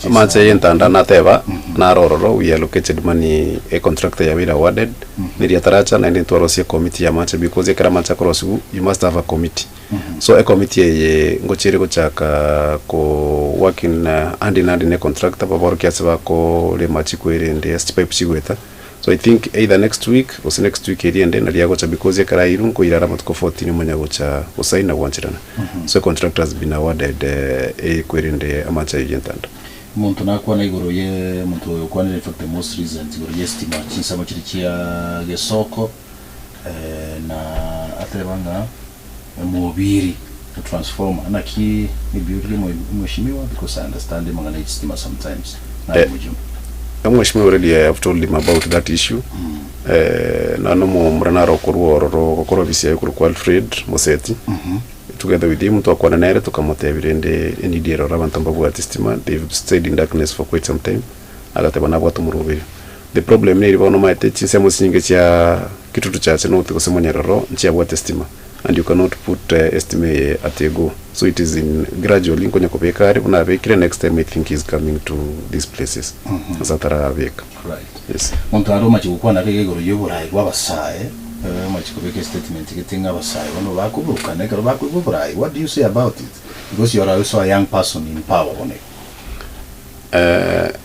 amache yentanda nateba na rororo we allocated money a contractor ya bila awarded ni taracha na ndi tworosia committee ya amache because ekara amache korosu you must have a committee so a committee ye ngochire gochaka ko working hand in hand ne contractor baboro kyasaba ko le machi kwere ndi stipe chigweta. So I think either next week or next week and then aliagocha because ekara irunko irara matuko 14 munyagocha usaina wanchirana. So contractor has been awarded a query amacha yentanda. Muntu nakwana igoro ye muntu kwana in fact the most recent igoro yestima chinsamo chirichia gesoko na atebanga mobiri transformer na ki ni beauty mheshimiwa because I understand the mangana estima sometimes na mujum. Mheshimiwa already I have told him about that issue. Na no mo mranaro korwo visia ku Alfred Moseti. Together with him to akwana nere tukamotebirende enidero rabantamba bwa testima. They've stayed in darkness for quite some time. Agatebana bwa tumurubiri. The problem ni ribono maite chinsemo singe cha kitutu chache no tukosemo nyaroro nchia bwa testima. And you cannot put estimate at a go. So it is in gradually kwenye kopekari una vekire next time I think he's coming to these places. Asatara veka. Right. Yes. Monto aroma chukwa na rege goro yoburai wabasae. Machikopeke statement getinga abasae. Wano bakubuka nekaro bakuburai. What do you say about it? Because you are also a young person in power on it.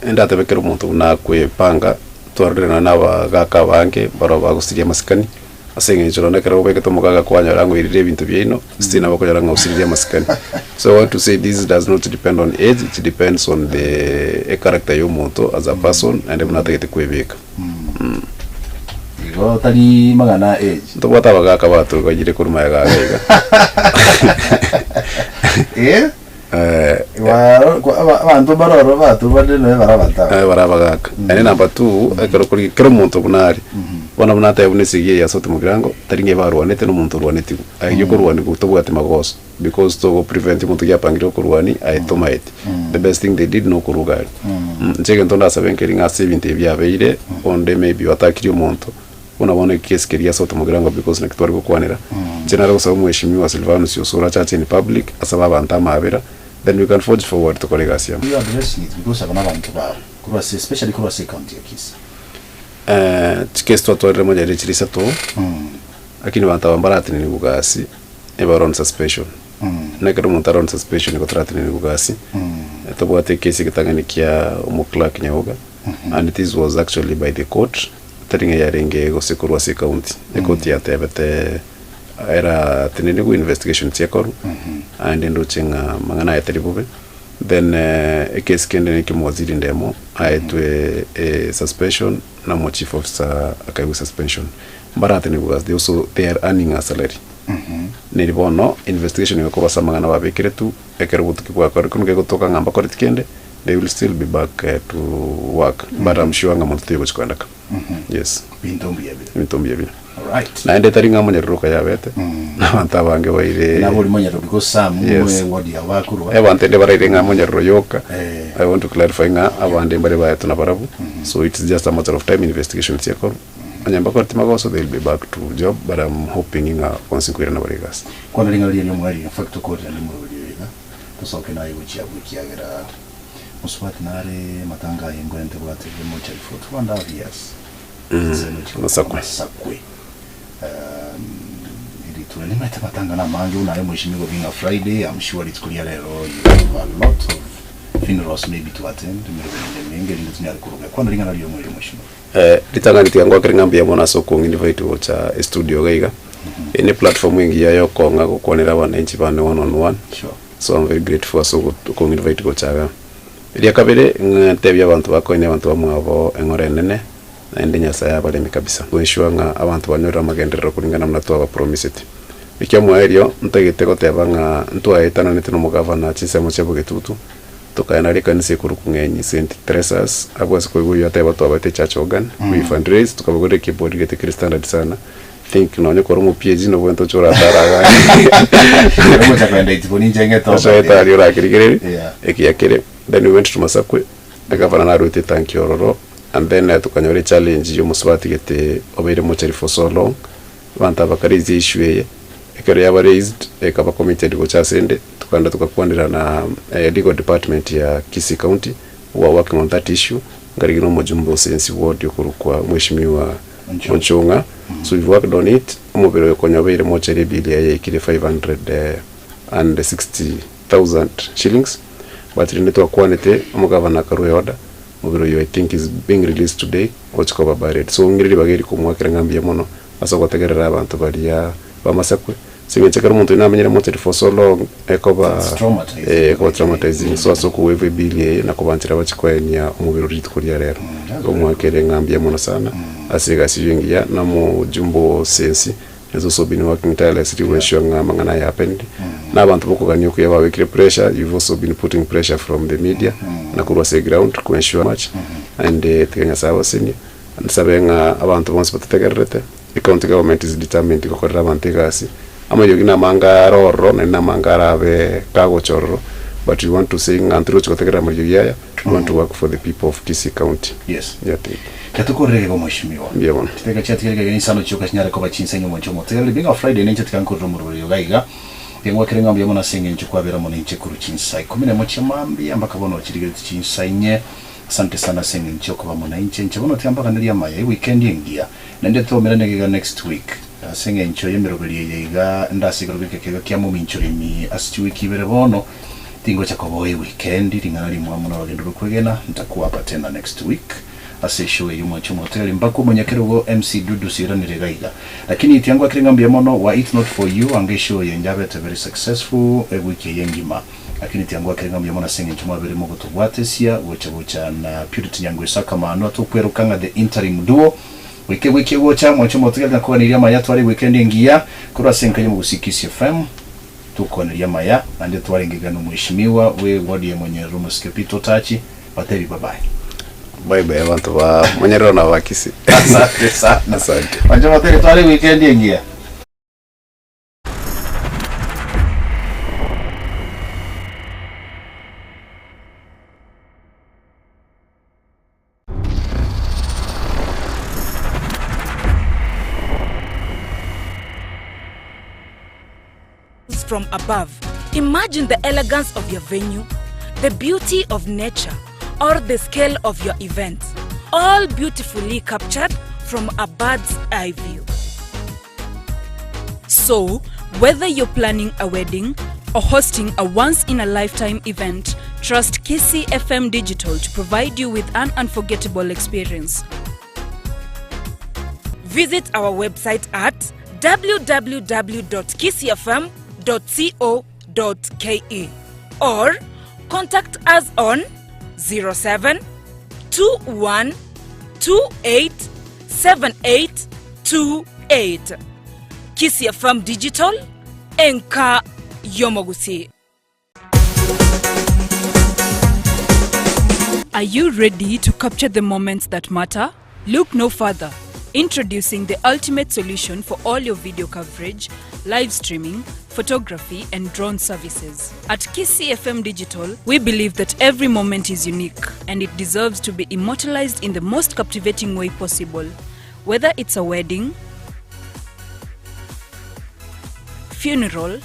Enda tebekero monto na kwe panga tuarena na bagaka bange baro bagustiria masikani. Asenge chorona kero beke tomokaga kwanya rango irire bintu byino stina bako yaranga usiria masikani. So I want to say this does not depend on age, it depends on the character you moto as a person and munatagete kwebeka. Igo tani magana age. To bata bagaka batu bagire kuruma yaga. Eh? Abantu baroro batu badene barabata. Barabagaka. And number 2 kero monto kunari. Wana munata yabunesigiye yasote mugirango taringe barwanete no muntu rwanete ayo kurwani gutobwate magoso because to prevent muntu yapangiro kurwani aitomate the best thing they did no kurugari nchege ntonda sabenkeri nga 70 byabeire onde maybe watakiri muntu unabona case keri yasote mugirango because nekitwari gukwanira general gusaba mweshimiwa Silvanus yosura chache in public asaba abantu amabera then we can forge forward to kolegasiam. You address it because abana abantu ba kurwase especially kurwase county ya Kisii. Chikesto atware moja rechirisa to akini banta bambarati ni bugasi ebaron suspension nakero montaron suspension ko trati ni bugasi to bwate case kitanganikia umukla nyaoga and this was actually by the court taringa yarenge go sekurwa se county the court ya tebete era tinini go investigation chekoru and ndo chenga mangana ya telebube then a case kende ni kimwaziri ndemo aitwe suspension na mo chief officer akaibu suspension barate ni because they are earning a salary ni bono investigation yako basamangana babekire tu ekero butuki kwa kunge kutoka ngamba ko tikende they will still be back to work but I'm sure ngamo tuyo chikwandaka yes bintombi yabi right na ende taringa munyaruka yabete na banta bange baire na boli munyaruka because some wodi ya wakuru bantende baraire nga munyaruka yoka I want to clarify nga abande bare bayatu na barabu so it's just a matter of time investigation cyako anyamba ko timago so they'll be back to job but I'm hoping nga konsikwira na barigas kwana ringa lyo mwari in fact ko ya nimuro biga to so kana yuchi abukiagira muswati nare matanga yengwente bwate mo chai for 2.5 years Sakwe. Ili tunalimeta matanga na mangi unare mwishimigo being a Friday. I'm sure it's clear you have a lot of funerals maybe to attend mengi nditunyari kuruga kwa ndinga naliyo mwele mwisho litanga ngwa kiringambia mona soko invite cha studio gaiga any platform ingi yayo konga kukonera wananchi bane one on one. Sure. So I'm very grateful so ko invite ko chaga iria kabere ngatebya abantu bakoine abantu bamwabo engore nene na ndinya saya bale mikabisa ensure nga abantu banyora magenderero kulingana na twa promise it ikya mwaerio ntagete goteba nga ntwaetana netino mugavana chisemo chebo getutu tokaena rekanise kurukungenyi St. Teresa's abwase ko guyo ateba twabate church organ we fundraise tukabagore keyboard gete Christian sana think no nyoko romo PhD no bwento chora taraga romo cha kwenda itiboni njenge to so eta aliora kirigere ekiyakere then we went to Masakwe agavana na route thank you ororo and then tukanyore challenge yo muswati gete obere mochari for so long banta bakarize issue ekere yaba raised ekaba committed go chasende tukanda tukakwandira na legal department ya Kisii County who are working on that issue ngarigino mojumbo sensi ward yokurukwa mheshimiwa Onchunga. So we've worked on it umubiro yokonyobere mochari bill ya ikire 560,000 shillings but rinetwa kwanete umugavana karuye order mubiro yo I think is being released today watch cover barred so ngiriri bageri kumwakira ngambye mono asa gotegerera abantu bariya bamasakwe singenchekera umuntu inamenyera mochari for so long ekoba traumatizing so aso kuweve bill na kubanchira bachikwenya umubiro ritkuria rero umwakere ngambye mono sana asiga siyingia na mu jumbo sensi has also been working tirelessly to ensure ngana happened na abantu bokuganya kuyaba wekire pressure. You've also been putting pressure from the media na kurwase ground to ensure much and teganya sawa senior and sabenga abantu bonse batategerete the county government is determined to korra abantu gasi ama yogina manga roro na manga rabe kago chorro but we want to say ngantro chikotegera mayoyaya we want to work for the people of Kisii County. Yes. Yeah. Katukorege kwa mheshimiwa. Ndio bwana. Kiteka chatikirega gani sana chuka nyara kwa chinsenyo mwancho moteli binga Friday nenje tikankurro mu gaiga. Yengwa kirenga mbye mona senge nchukwa bera mona nche kuru chinsai. Komine moche mambi ambaka bono chirige chinsai nye. Asante sana senge nchoko ba mona nche bono tiambaka ndiri amaya weekend yengia. Nende to merane next week. Senge ncho yemerobeli yega ndasigoro bikekega kyamo minchori mi asiti wiki bere bono. Tingo cha koboe weekend ringana rimwa muna bagenduru kwegena ntakuwa hapa tena next week ase show yumwa chumo hotel mbako mwenyekerugo MC Dudu siranire gaiga lakini itiangwa kirenga mbiamono wa It's Not For You ange show yenjabe very successful wiki yengima lakini itiangwa kirenga mbiamono senge chuma bere mogo tubwatesia wecha na Purity Nyangwe saka mano tukwerukanga the interim duo wiki wocha mwachumo hotel na kwa niliama ya twari weekend yengia kura senkenye Kisii FM tukoneria maya ande twarengiga no mheshimiwa we wadi ya mwenye rumo skepito tachi bateri bye bye abantu ba mwenye rona wa Kisii. Asante sana. Asante wanja bateri twari weekend yengia from above. Imagine the elegance of your venue, the beauty of nature, or the scale of your event, all beautifully captured from a bird's eye view. So, whether you're planning a wedding or hosting a once-in-a-lifetime event, trust Kisii FM Digital to provide you with an unforgettable experience. Visit our website at www.kisiifm.co.ke or contact us on 07 21 28 7828. Kisii FM Digital, Enka Yomogusi. Are you ready to capture the moments that matter? Look no further. Introducing the ultimate solution for all your video coverage, live streaming, photography, and drone services. At Kisii FM Digital, we believe that every moment is unique and it deserves to be immortalized in the most captivating way possible. Whether it's a wedding, funeral,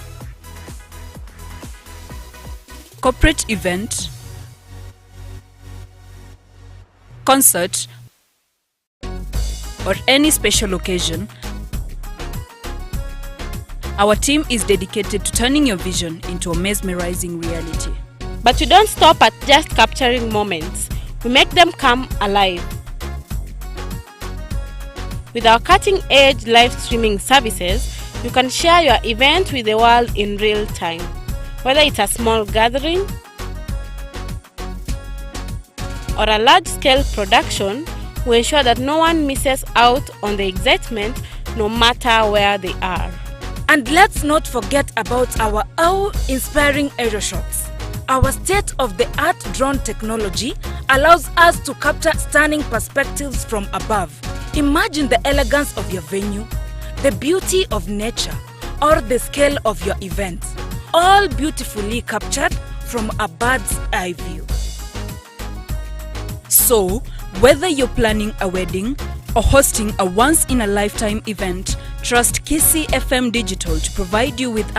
corporate event, concert, or any special occasion, our team is dedicated to turning your vision into a mesmerizing reality. But we don't stop at just capturing moments. We make them come alive. With our cutting-edge live streaming services, you can share your event with the world in real time. Whether it's a small gathering or a large-scale production, we ensure that no one misses out on the excitement no matter where they are. And let's not forget about our awe-inspiring aerial shots. Our state-of-the-art drone technology allows us to capture stunning perspectives from above. Imagine the elegance of your venue, the beauty of nature, or the scale of your event, all beautifully captured from a bird's eye view. So, whether you're planning a wedding or hosting a once-in-a-lifetime event, trust Kisii FM Digital to provide you with